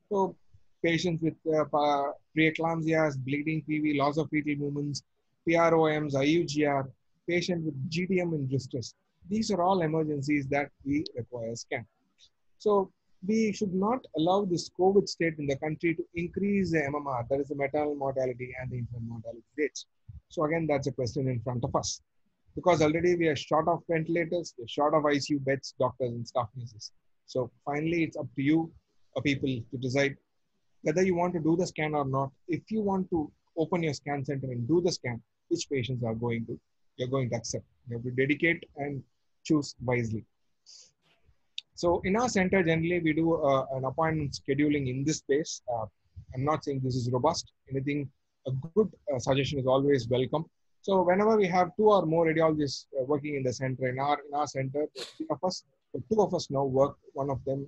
So patients with preeclampsias, bleeding PV, loss of fetal movements, PROMs, IUGR, patient with GTM in distress. These are all emergencies that we require scan. So we should not allow this COVID state in the country to increase the MMR, that is the maternal mortality and the infant mortality rates. So again, that's a question in front of us. Because already we are short of ventilators, we're short of ICU beds, doctors and staff nurses. So finally, it's up to you, people, to decide whether you want to do the scan or not. If you want to open your scan center and do the scan, which patients are you're going to accept. You have to dedicate and choose wisely. So in our center, generally, we do an appointment scheduling in this space. I'm not saying this is robust. Anything, a good suggestion is always welcome. So whenever we have 2 or more radiologists working in the center, in our center, two of us now work. One of them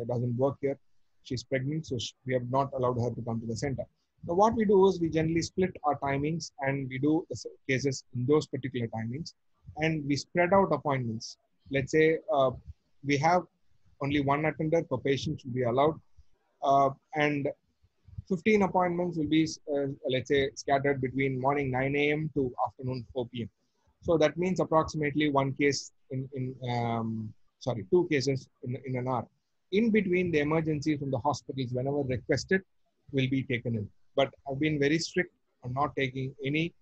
doesn't work here. She's pregnant, so we have not allowed her to come to the center. Now what we do is we generally split our timings and we do the cases in those particular timings, and we spread out appointments. Let's say we have only 1 attender per patient should be allowed, and 15 appointments will be, let's say, scattered between morning 9 a.m. to afternoon 4 p.m. So that means approximately 2 cases in an hour. In between, the emergency from the hospitals, whenever requested, will be taken in. But I've been very strict on not taking any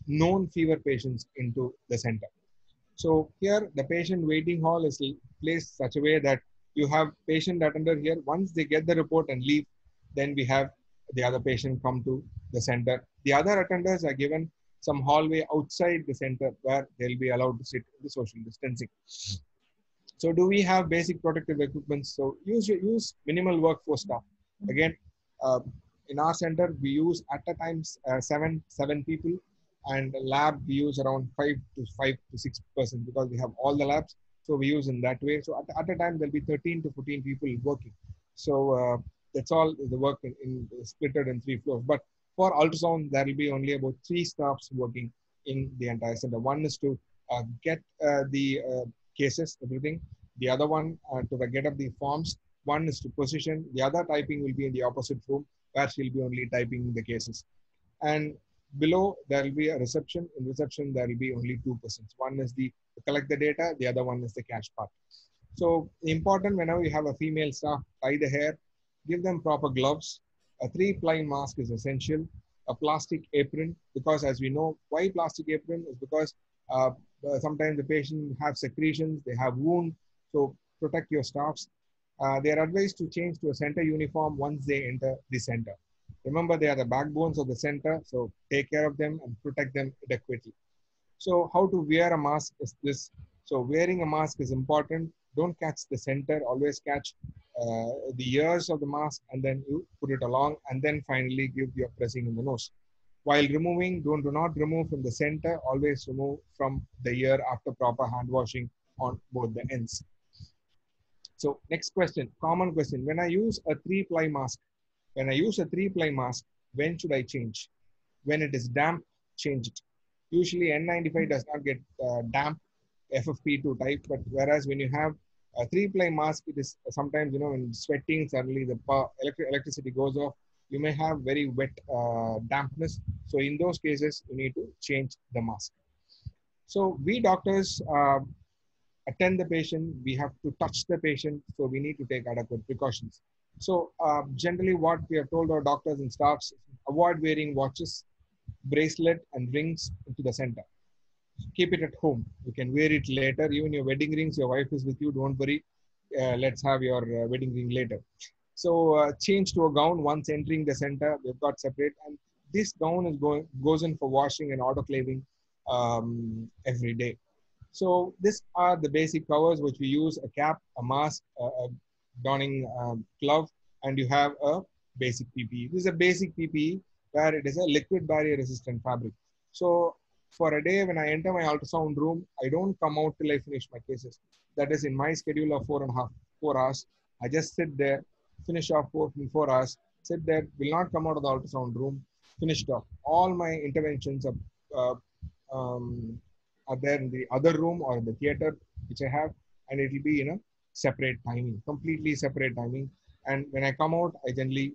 known fever patients into the center. So here, the patient waiting hall is placed such a way that you have patient attender here. Once they get the report and leave, then we have the other patient come to the center. The other attenders are given some hallway outside the center where they'll be allowed to sit in the social distancing. So do we have basic protective equipment? So use minimal workforce staff. Again, in our center, we use at a time seven people, and lab we use around 5 to 6 person because we have all the labs. So we use in that way. So at a time, there'll be 13 to 14 people working. So that's all the work splitted in 3 floors. But for ultrasound, there will be only about 3 staffs working in the entire center. One is to get the cases, everything. The other one to get up the forms. One is to position. The other typing will be in the opposite room where she'll be only typing the cases. And below, there will be a reception. In reception, there will be only 2 persons. One is to collect the data. The other one is the cash part. So important whenever you have a female staff, tie the hair, give them proper gloves. A 3-ply mask is essential. A plastic apron, because as we know, why plastic apron is because sometimes the patient have secretions, they have wound, so protect your staffs. They are advised to change to a center uniform once they enter the center. Remember, they are the backbones of the center, so take care of them and protect them adequately. So how to wear a mask is this. So wearing a mask is important. Don't catch the center, always catch the ears of the mask, and then you put it along, and then finally give your pressing in the nose. While removing, do not remove from the center, always remove from the ear after proper hand washing on both the ends. So next question, common question. When I use a 3-ply mask, when should I change? When it is damp, change it. Usually N95 does not get damp, FFP2 type, but whereas when you have a 3-ply mask, it is sometimes, when sweating, suddenly the electricity goes off, you may have very wet dampness. So in those cases, you need to change the mask. So we doctors attend the patient, we have to touch the patient, so we need to take adequate precautions. So generally what we have told our doctors and staffs, avoid wearing watches, bracelet and rings into the center. Keep it at home. You can wear it later. Even your wedding rings, your wife is with you, don't worry. Let's have your wedding ring later. So change to a gown once entering the center. We've got separate, and this gown is goes in for washing and autoclaving every day. So these are the basic covers which we use: a cap, a mask, a donning glove, and you have a basic PPE. This is a basic PPE where it is a liquid barrier resistant fabric. So For a day, when I enter my ultrasound room, I don't come out till I finish my cases. That is in my schedule of 4 hours. I just sit there, finish off 4 hours, sit there, will not come out of the ultrasound room, finished off. All my interventions uh, um, are there in the other room or in the theater, which I have, and it will be in a separate timing, completely separate timing. And when I come out, I generally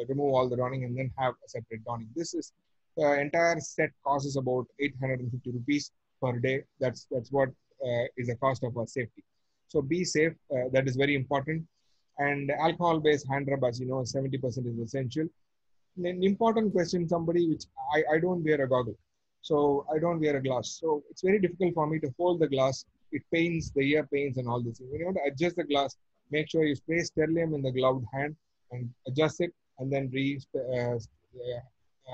remove all the donning and then have a separate donning. This is the entire set costs about 850 rupees per day. That's what is the cost of our safety. So be safe. That is very important. And alcohol-based hand rub, as you know, 70% is essential. An important question, somebody which I don't wear a goggle. So I don't wear a glass. So it's very difficult for me to hold the glass. It pains, the ear pains and all this. When you want to adjust the glass, make sure you spray sterlium in the gloved hand and adjust it and then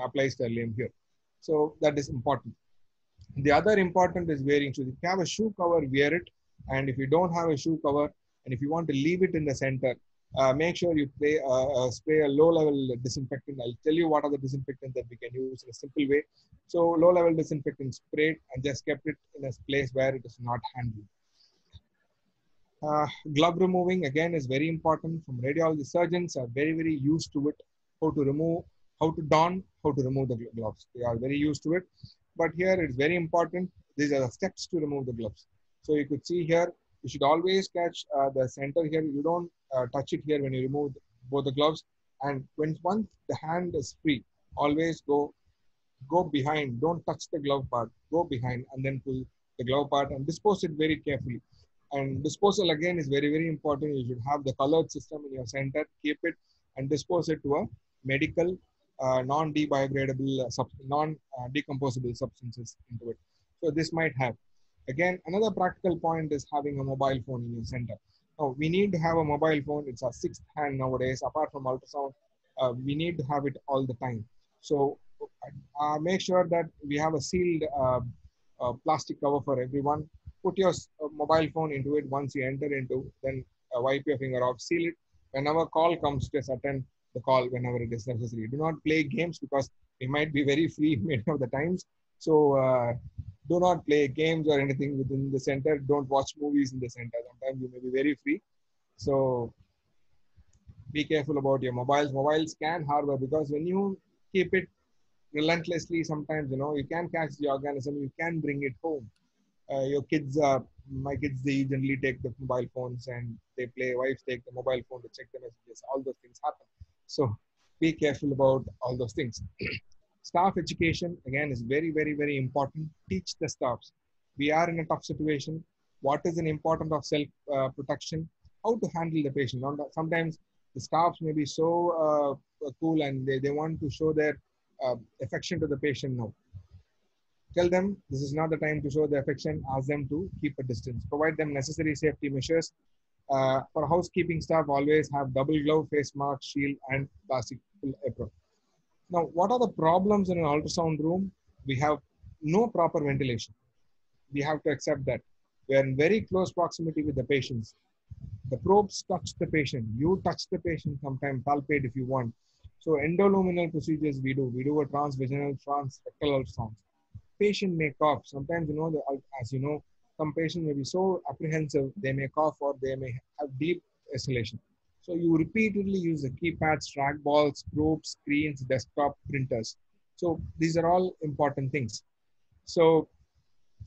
apply sterlium here. So that is important. The other important is wearing shoes. If you have a shoe cover, wear it. And if you don't have a shoe cover, and if you want to leave it in the center, make sure you spray a low-level disinfectant. I'll tell you what are the disinfectants that we can use in a simple way. So low-level disinfectant sprayed and just kept it in a place where it is not handled. Glove removing again is very important. From radiology, surgeons are very, very used to it. How to remove, how to don, how to remove the gloves. They are very used to it. But here it's very important. These are the steps to remove the gloves. So you could see here, you should always catch the center here. You don't touch it here when you remove both the gloves. And once the hand is free, always go behind. Don't touch the glove part. Go behind and then pull the glove part and dispose it very carefully. And disposal again is very, very important. You should have the colored system in your center. Keep it and dispose it to a medical, non-biodegradable, non-decomposable substances into it. So this might have. Again, another practical point is having a mobile phone in your center. Now, we need to have a mobile phone. It's our sixth hand nowadays. Apart from ultrasound, we need to have it all the time. So make sure that we have a sealed plastic cover for everyone. Put your mobile phone into it once you enter into, then wipe your finger off, seal it. Whenever call comes, just attend the call whenever it is necessary. Do not play games because we might be very free many of the times. So do not play games or anything within the center. Don't watch movies in the center. Sometimes you may be very free. So be careful about your mobiles. Mobiles can harbor because when you keep it relentlessly, sometimes, you know, you can catch the organism, you can bring it home. Your kids, my kids, they generally take the mobile phones and they play. Wives take the mobile phone to check the messages. All those things happen. So be careful about all those things. Staff education, again, is very, very, very important. Teach the staffs. We are in a tough situation. What is an importance of self-protection? How to handle the patient. Sometimes the staffs may be so cool and they want to show their affection to the patient now. Tell them this is not the time to show the affection. Ask them to keep a distance. Provide them necessary safety measures. For housekeeping staff, always have double glove, face mask, shield, and plastic apron. Now, what are the problems in an ultrasound room? We have no proper ventilation. We have to accept that. We are in very close proximity with the patients. The probes touch the patient. You touch the patient, sometimes palpate if you want. So endoluminal procedures we do. We do a transvaginal, transrectal ultrasound. Patient may cough. Sometimes, you know, as you know, some patients may be so apprehensive, they may cough or they may have deep exhalation. So you repeatedly use the keypads, trackballs, probes, screens, desktop, printers. So these are all important things. So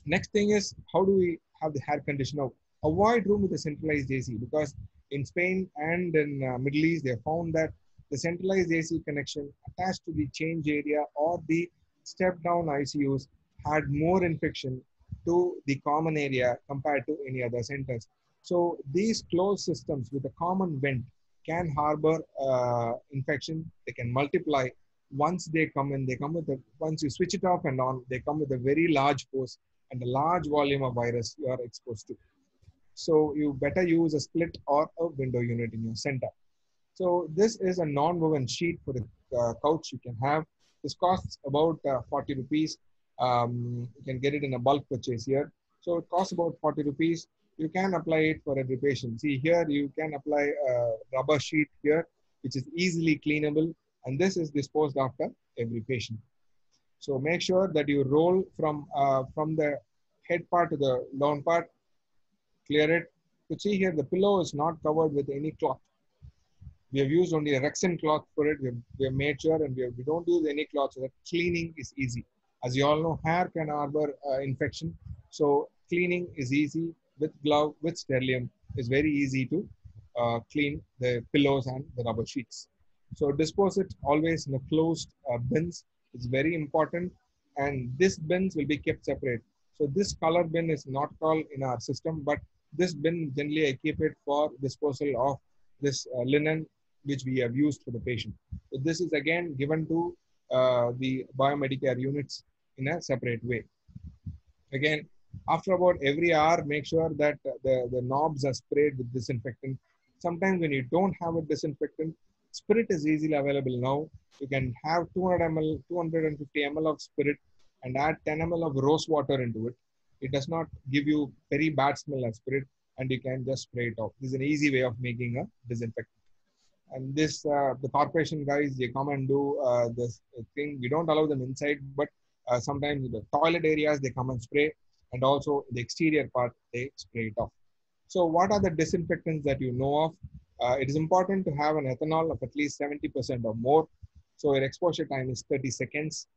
next thing is, how do we have the hair conditioner? Avoid room with a centralized AC, because in Spain and in Middle East, they found that the centralized AC connection attached to the change area or the step down ICUs had more infection to the common area compared to any other centers. So these closed systems with a common vent can harbor infection. They can multiply. Once they come in, once you switch it off and on, they come with a very large force and a large volume of virus you are exposed to. So you better use a split or a window unit in your center. So this is a non-woven sheet for the couch you can have. This costs about 40 rupees. You can get it in a bulk purchase here. So it costs about 40 rupees. You can apply it for every patient. See here, you can apply a rubber sheet here, which is easily cleanable. And this is disposed after every patient. So make sure that you roll from the head part to the down part, clear it. You see here, the pillow is not covered with any cloth. We have used only a Rexin cloth for it. We have made sure, and we don't use any cloth so that cleaning is easy. As you all know, hair can harbor infection. So cleaning is easy with glove, with sterilium. It's very easy to clean the pillows and the rubber sheets. So dispose it always in a closed bins. It's very important. And this bins will be kept separate. So this color bin is not called in our system, but this bin generally I keep it for disposal of this linen which we have used for the patient. So this is again given to the biomedicare units in a separate way. Again, after about every hour, make sure that the knobs are sprayed with disinfectant. Sometimes when you don't have a disinfectant, spirit is easily available now. You can have 200 ml, 250 ml of spirit and add 10 ml of rose water into it. It does not give you very bad smell as spirit, and you can just spray it off. This is an easy way of making a disinfectant. And this, the corporation guys, they come and do this thing. We don't allow them inside, but sometimes in the toilet areas, they come and spray. And also the exterior part, they spray it off. So what are the disinfectants that you know of? It is important to have an ethanol of at least 70% or more. So your exposure time is 30 seconds.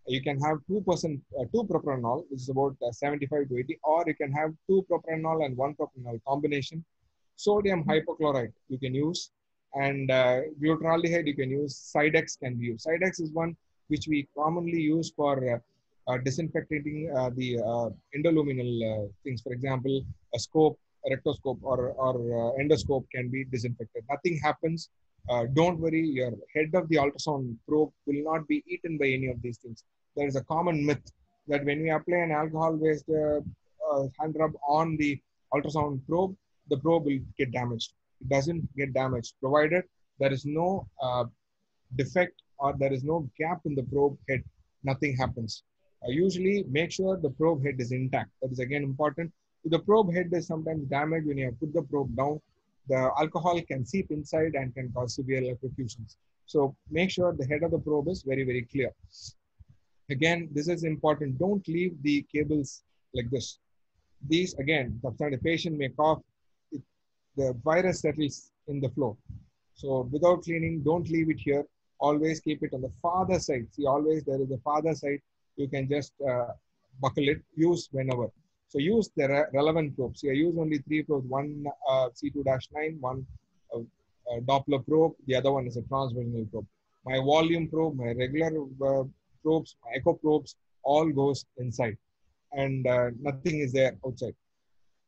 You can have 2%, 2-propanol, which is about 75 to 80, or you can have 2-propanol and 1-propanol combination. Sodium hypochlorite you can use, and glutaraldehyde you can use. Sidex can be used. Sidex is one which we commonly use for disinfecting the endoluminal things. For example, a scope, a rectoscope, or endoscope can be disinfected. Nothing happens. Don't worry, your head of the ultrasound probe will not be eaten by any of these things. There is a common myth that when we apply an alcohol-based hand rub on the ultrasound probe, the probe will get damaged. It doesn't get damaged, provided there is no defect or there is no gap in the probe head. Nothing happens. Usually make sure the probe head is intact. That is again important. If the probe head is sometimes damaged when you have put the probe down, the alcohol can seep inside and can cause severe electrocutions. So make sure the head of the probe is very, very clear. Again, this is important. Don't leave the cables like this. These, again, sometimes the patient may cough. The virus settles in the floor. So without cleaning, don't leave it here. Always keep it on the farther side. See, always there is a farther side. You can just buckle it, use whenever. So use the relevant probes. I use only 3 probes, one C2-9, one Doppler probe, the other one is a transvaginal probe. My volume probe, my regular probes, my echo probes, all goes inside, and nothing is there outside.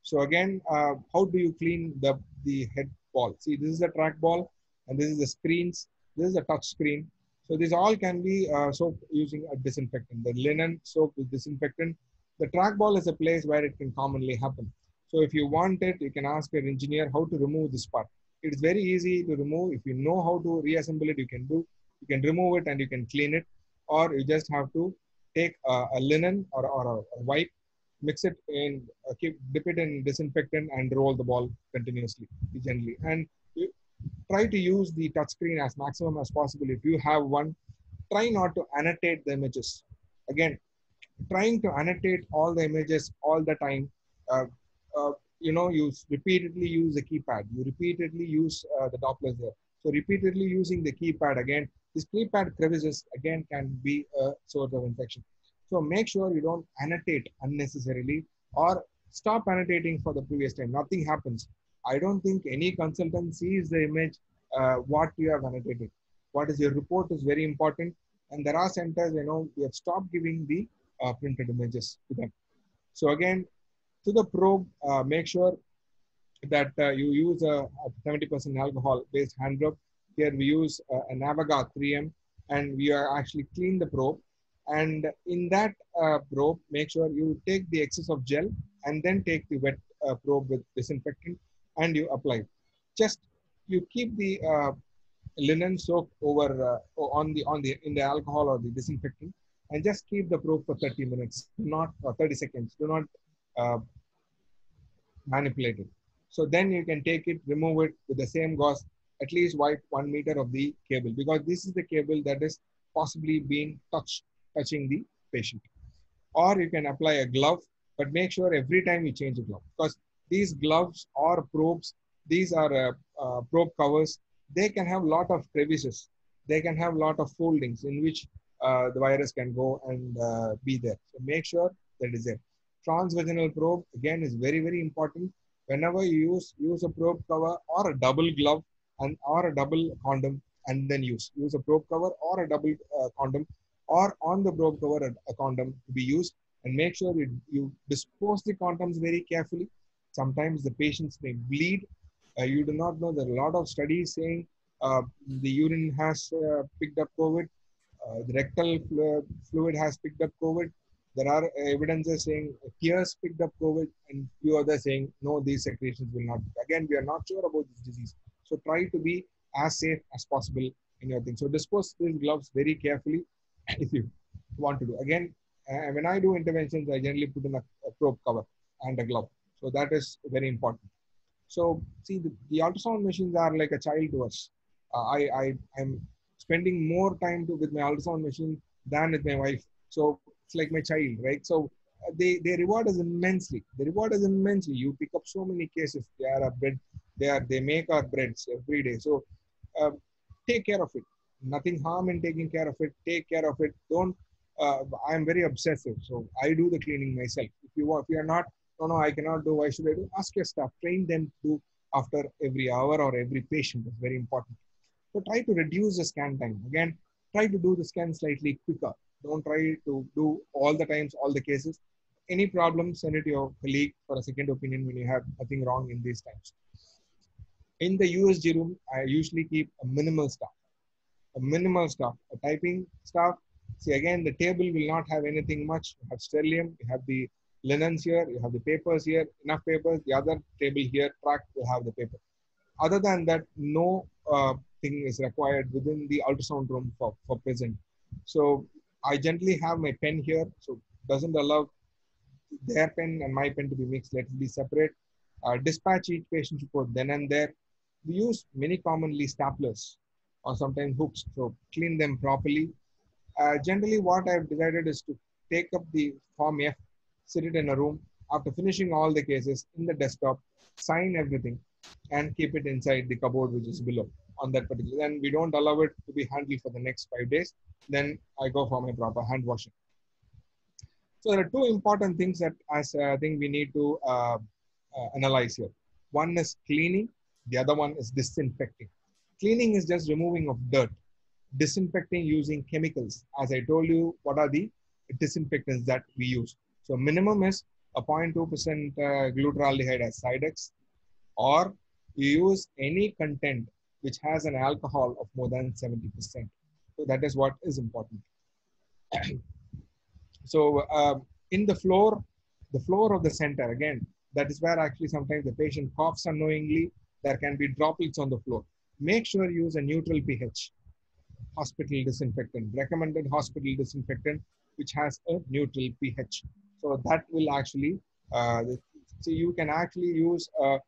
So again, how do you clean the head ball? See, this is the track ball, and this is the screens. This is the touch screen. So these all can be soaked using a disinfectant. The linen soaked with disinfectant. The trackball is a place where it can commonly happen. So if you want it, you can ask your engineer how to remove this part. It is very easy to remove. If you know how to reassemble it, you can remove it and you can clean it. Or you just have to take a linen or a wipe, mix it in, dip it in disinfectant and roll the ball continuously, gently. And try to use the touchscreen as maximum as possible. If you have one, try not to annotate the images. Again, trying to annotate all the images all the time, you repeatedly use the keypad. You repeatedly use the Dopplers there. So repeatedly using the keypad again, this keypad crevices again can be a source of infection. So make sure you don't annotate unnecessarily or stop annotating for the previous time. Nothing happens. I don't think any consultant sees the image, what you have annotated. What is your report is very important. And there are centers, we have stopped giving the printed images to them. So again, to the probe, make sure that you use a 70% alcohol-based hand rub. Here we use a Navaga 3M, and we are actually clean the probe. And in that probe, make sure you take the excess of gel and then take the wet probe with disinfectant and you apply. Just you keep the linen soaked over in the alcohol or the disinfectant, and just keep the probe for 30 minutes, not 30 seconds. Do not manipulate it. So then you can take it, remove it with the same gauze, at least wipe 1 meter of the cable, because this is the cable that is possibly being touched touching the patient. Or you can apply a glove, but make sure every time you change the glove, because these gloves or probes, these are probe covers, they can have a lot of crevices. They can have a lot of foldings in which the virus can go and be there. So make sure that is there. Transvaginal probe, again, is very, very important. Whenever you use a probe cover or a double glove and or a double condom, and then use a probe cover or a double condom, or on the probe cover a condom to be used, and make sure you dispose the condoms very carefully. Sometimes the patients may bleed. You do not know. There are a lot of studies saying the urine has picked up COVID, the rectal fluid has picked up COVID. There are evidences saying tears picked up COVID, and few others saying no, these secretions will not. Again, we are not sure about this disease. So try to be as safe as possible in your thing. So dispose these gloves very carefully if you want to do. Again, when I do interventions, I generally put in a probe cover and a glove. So that is very important. So see, the ultrasound machines are like a child to us. I'm spending more time with my ultrasound machine than with my wife. So it's like my child, right? So they reward us immensely. They reward us immensely. You pick up so many cases. They are a bread. They make our breads every day. So take care of it. Nothing harm in taking care of it. Take care of it. Don't. I'm very obsessive, so I do the cleaning myself. If you are not, no, I cannot do. Why should I do? Ask your staff. Train them to do after every hour or every patient. Is very important. So try to reduce the scan time. Again, try to do the scan slightly quicker. Don't try to do all the times, all the cases. Any problem, send it to your colleague for a second opinion when you have nothing wrong in these times. In the USG room, I usually keep a minimal staff. A typing staff. See, again, the table will not have anything much. You have sterlium, you have the linens here, you have the papers here, enough papers. The other table here, track, will have the paper. Other than that, no thing is required within the ultrasound room for present. So I generally have my pen here, so doesn't allow their pen and my pen to be mixed. Let it be separate. Dispatch each patient report then and there. We use many commonly staplers or sometimes hooks, so clean them properly. Generally, what I've decided is to take up the Form F, sit it in a room, after finishing all the cases in the desktop, sign everything, and keep it inside the cupboard which is below on that particular. Then we don't allow it to be handled for the next 5 days. Then I go for my proper hand washing. So there are two important things that I think we need to analyze here. One is cleaning. The other one is disinfecting. Cleaning is just removing of dirt. Disinfecting using chemicals. As I told you, what are the disinfectants that we use? So minimum is a 0.2% glutaraldehyde as Sidex, or you use any content which has an alcohol of more than 70%. So that is what is important. So in the floor of the center, again, that is where actually sometimes the patient coughs unknowingly. There can be droplets on the floor. Make sure you use a neutral pH. Hospital disinfectant, recommended hospital disinfectant, which has a neutral pH. So that will actually, so you can actually use a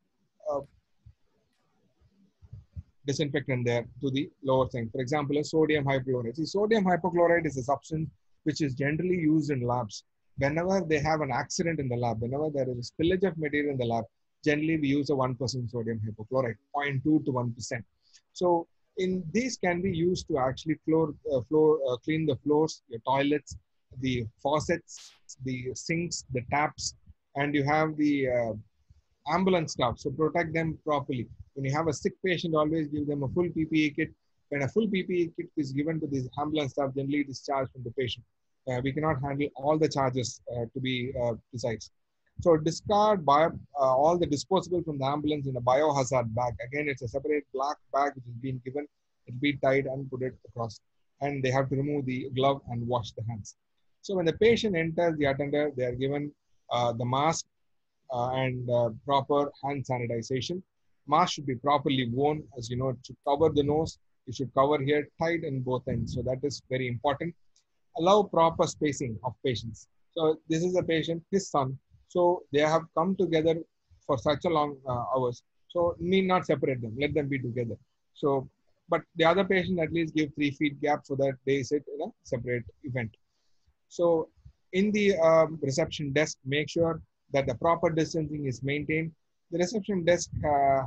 disinfectant there to the lower thing. For example, a sodium hypochlorite. See, sodium hypochlorite is a substance which is generally used in labs. Whenever they have an accident in the lab, whenever there is a spillage of material in the lab, generally we use a 1% sodium hypochlorite, 0.2 to 1%. So these can be used to actually clean the floors, your toilets, the faucets, the sinks, the taps, and you have the ambulance staff. So protect them properly. When you have a sick patient, always give them a full PPE kit. When a full PPE kit is given to the ambulance staff, generally it is charged from the patient. We cannot handle all the charges to be precise. So discard all the disposable from the ambulance in a biohazard bag. Again, it's a separate black bag which is being given. It'll be tied and put it across. And they have to remove the glove and wash the hands. So when the patient enters the attender, they are given the mask and proper hand sanitization. Mask should be properly worn, as you know, it should cover the nose. It should cover here tight in both ends. So that is very important. Allow proper spacing of patients. So this is a patient, his son. So they have come together for such a long hours. So need not separate them. Let them be together. So, but the other patient at least give 3 feet gap so that they sit in a separate event. So in the reception desk, make sure that the proper distancing is maintained. The reception desk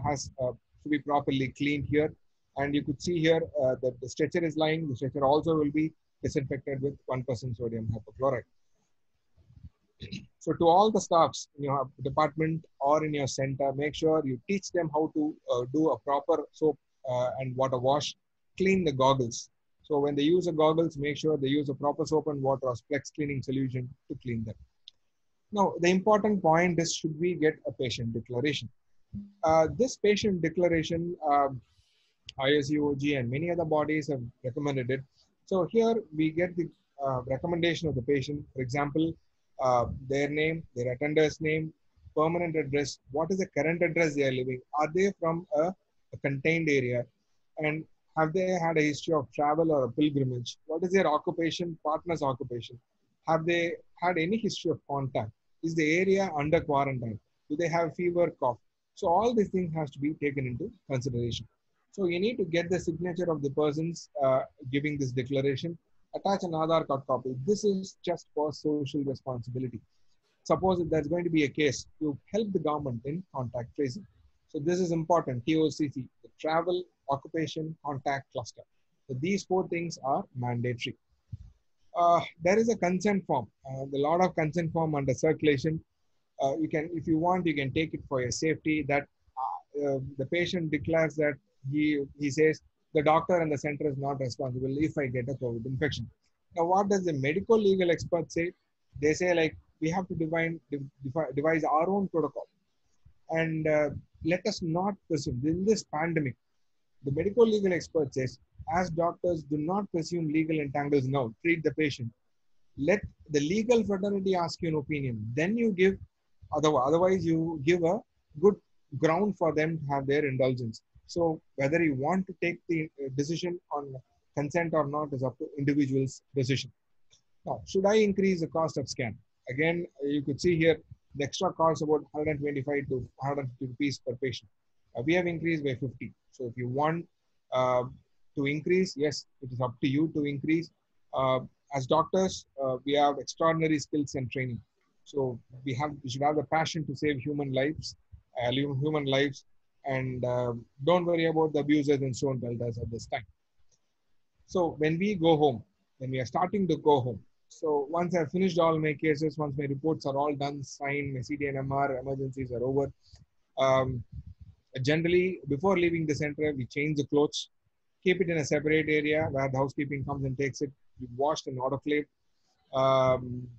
has to be properly cleaned here. And you could see here that the stretcher is lying. The stretcher also will be disinfected with 1% sodium hypochlorite. So to all the staffs in your department or in your center, make sure you teach them how to do a proper soap and water wash, clean the goggles. So when they use the goggles, make sure they use a proper soap and water or Plex cleaning solution to clean them. Now, the important point is, should we get a patient declaration? This patient declaration, ISUOG and many other bodies have recommended it. So here we get the recommendation of the patient. For example, their name, their attender's name, permanent address, what is the current address they are living? Are they from a contained area? And have they had a history of travel or a pilgrimage? What is their occupation, partner's occupation? Have they had any history of contact? Is the area under quarantine? Do they have fever, cough? So all these things has to be taken into consideration. So you need to get the signature of the persons giving this declaration. Attach an Aadhaar card copy. This is just for social responsibility. Suppose if there's going to be a case, you help the government in contact tracing. So this is important, TOCC, the travel, occupation, contact cluster. So these four things are mandatory. There is a consent form. A lot of consent form under circulation. You can, if you want, you can take it for your safety. That the patient declares that he says the doctor and the center is not responsible if I get a COVID infection. Now, what does the medical legal expert say? They say, like, we have to devise our own protocol, and let us not presume. In this pandemic, the medical legal expert says, as doctors do not presume legal entangles now, treat the patient. Let the legal fraternity ask you an opinion. Then you give, otherwise you give a good ground for them to have their indulgence. So whether you want to take the decision on consent or not is up to individual's decision. Now, should I increase the cost of scan? Again, you could see here, the extra cost about 125 to 150 rupees per patient. We have increased by 50. So if you want to increase, yes, it is up to you to increase. As doctors, we have extraordinary skills and training. So we should have the passion to save human lives, and don't worry about the abusers and stone pelters at this time. So when we go home, when we are starting to go home, so once I've finished all my cases, once my reports are all done, signed, my CDNMR emergencies are over, generally before leaving the center, we change the clothes, keep it in a separate area where the housekeeping comes and takes it. We washed and autoclave.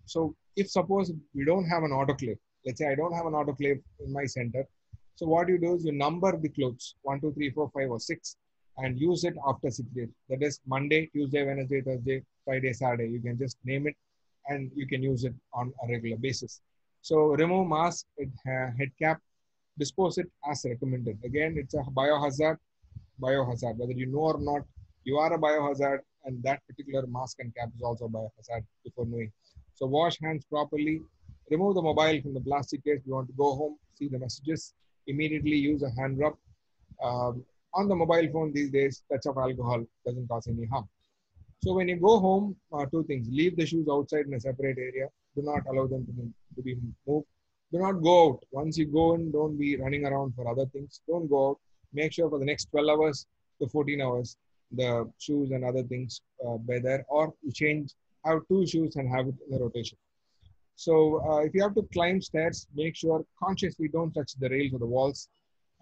So if suppose we don't have an autoclave, let's say I don't have an autoclave in my center. So what you do is you number the clothes 1, 2, 3, 4, 5 or 6 and use it after 6 days. That is Monday, Tuesday, Wednesday, Thursday, Friday, Saturday. You can just name it and you can use it on a regular basis. So remove mask, head cap, dispose it as recommended. Again, it's a biohazard, whether you know or not, you are a biohazard, and that particular mask and cap is also a biohazard before knowing. So wash hands properly, remove the mobile from the plastic case. You want to go home, see the messages, immediately use a hand rub. On the mobile phone these days, touch of alcohol doesn't cause any harm. So when you go home, two things: leave the shoes outside in a separate area. Do not allow them to be moved. Do not go out. Once you go in, don't be running around for other things. Don't go out. Make sure for the next 12 hours to 14 hours, the shoes and other things by there, or you change, have 2 shoes and have it in a rotation. So if you have to climb stairs, make sure consciously don't touch the rails or the walls,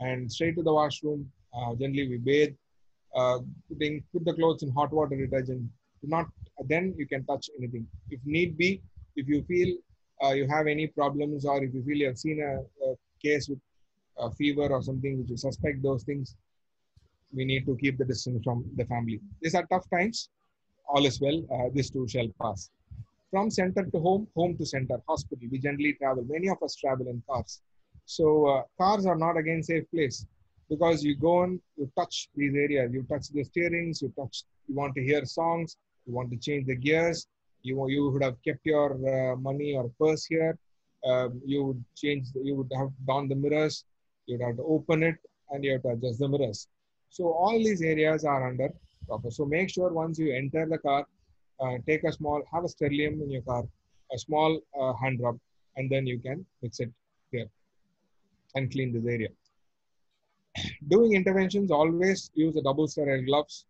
and straight to the washroom. Generally we bathe, put the clothes in hot water detergent. Do not, then you can touch anything. If need be, if you feel you have any problems, or if you feel you have seen a case with a fever or something which you suspect those things, we need to keep the distance from the family. These are tough times. All is well. This too shall pass. From center to home, home to center, hospital, we generally travel. Many of us travel in cars. So cars are not again safe place, because you go and you touch these areas. You touch the steerings, you want to hear songs, you want to change the gears. You would have kept your money or purse here. You would have down the mirrors. You would have to open it and you have to adjust the mirrors. So all these areas are under proper. So make sure once you enter the car, take a small, have a sterilium in your car, a small hand rub, and then you can mix it here and clean this area. Doing interventions, always use a double sterile gloves,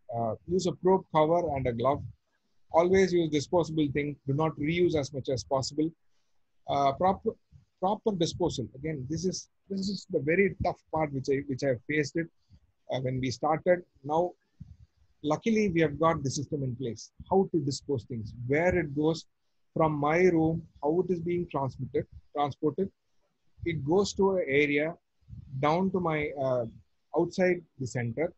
use a probe cover and a glove. Always use disposable thing. Do not reuse as much as possible. Proper disposal. Again, this is the very tough part which I faced it when we started. Now, luckily we have got the system in place. How to dispose things, where it goes from my room, how it is being transported. It goes to an area down to my outside the center,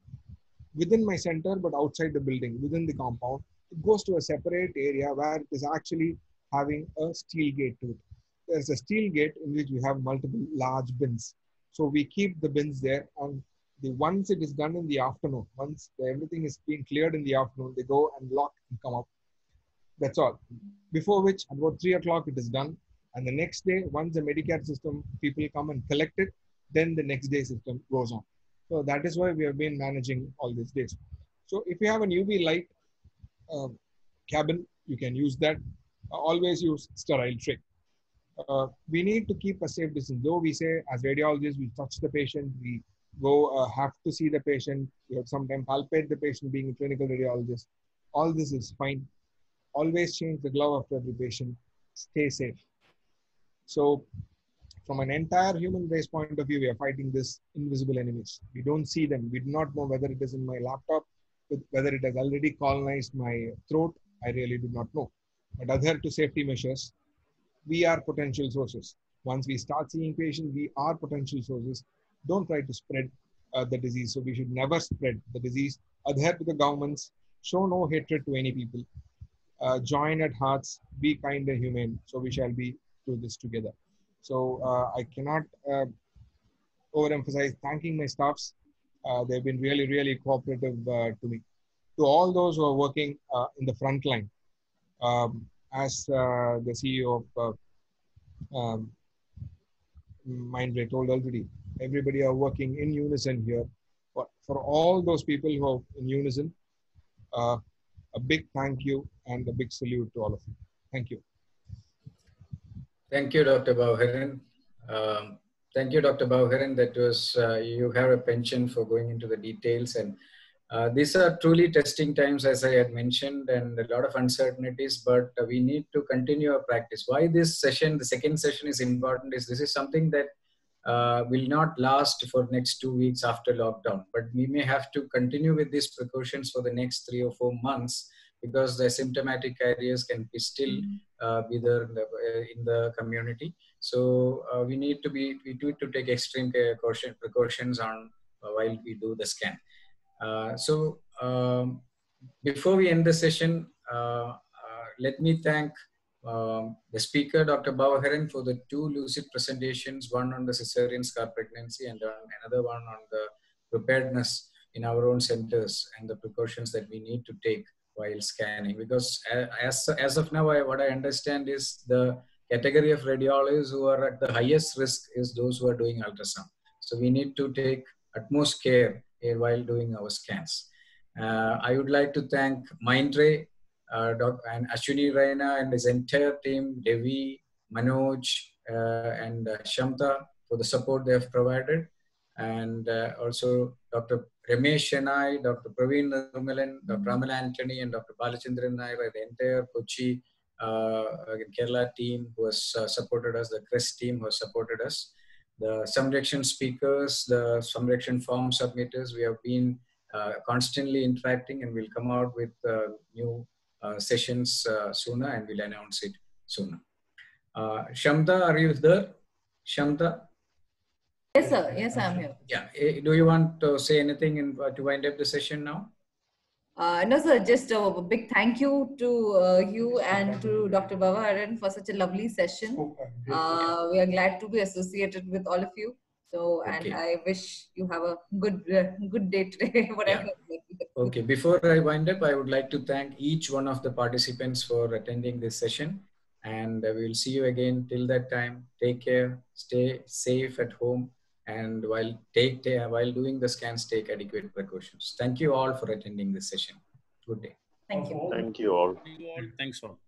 within my center, but outside the building, within the compound. It goes to a separate area where it is actually having a steel gate to it. There's a steel gate in which we have multiple large bins. So we keep the bins there, and once it is done in the afternoon, once everything is being cleared in the afternoon, they go and lock and come up. That's all. Before which, about 3 o'clock, it is done. And the next day, once the Medicare system people come and collect it, then the next day system goes on. So that is why we have been managing all these days. So if you have an UV light cabin, you can use that. Always use sterile tray. We need to keep a safe distance. Though we say as radiologists, we touch the patient, we go have to see the patient, we have sometimes palpate the patient being a clinical radiologist. All this is fine. Always change the glove after every patient. Stay safe. So from an entire human race point of view, we are fighting this invisible enemies. We don't see them. We do not know whether it is in my laptop, whether it has already colonized my throat. I really do not know. But adhere to safety measures. We are potential sources. Once we start seeing patients, we are potential sources. Don't try to spread the disease. So we should never spread the disease. Adhere to the governments. Show no hatred to any people. Join at hearts. Be kind and humane. So we shall be through this together. So I cannot overemphasize thanking my staffs. They've been really, really cooperative to me. To all those who are working in the front line, as the CEO of Mindray told already, everybody are working in unison here. For all those people who are in unison, a big thank you and a big salute to all of you. Thank you. Thank you, Dr. Bavaharan. Thank you, Dr. Bavaharan. That was, you have a penchant for going into the details, and these are truly testing times, as I had mentioned, and a lot of uncertainties, but we need to continue our practice. Why this session, the second session is important is this is something that will not last for next 2 weeks after lockdown, but we may have to continue with these precautions for the next 3 or 4 months, because the symptomatic carriers can be still be there in the community. So we need to take extreme precautions on while we do the scan. Before we end the session, let me thank the speaker, Dr. Bavaharan, for the 2 lucid presentations, one on the Caesarean scar pregnancy and another one on the preparedness in our own centers and the precautions that we need to take while scanning. Because as of now, what I understand is the category of radiologists who are at the highest risk is those who are doing ultrasound. So we need to take utmost care while doing our scans. I would like to thank Mindray and Ashwini Raina and his entire team, Devi, Manoj, and Shamta for the support they have provided. And also Dr. Ramesh Chennai, Dr. Praveen Nirmalan, Dr. Amal Anthony, and Dr. Balachandran Nair, the entire Kochi Kerala team who has supported us, the KREST team who has supported us, the Samrakshan speakers, the Samrakshan form submitters. We have been constantly interacting, and we'll come out with new sessions sooner, and we'll announce it sooner. Shamta, are you there? Shamta? Yes, sir. Yes, I'm here. Yeah. Do you want to say anything to wind up the session now? No, sir. Just a big thank you to you and to Dr. Bavaharan for such a lovely session. We are glad to be associated with all of you. So, Okay. And I wish you have a good day today. Whatever. Yeah. Okay. Before I wind up, I would like to thank each one of the participants for attending this session. And we'll see you again. Till that time, take care, stay safe at home, and while doing the scans, take adequate precautions. Thank you all for attending this session. Good day. Thank you. Thank you all. Thank you all. Thanks all.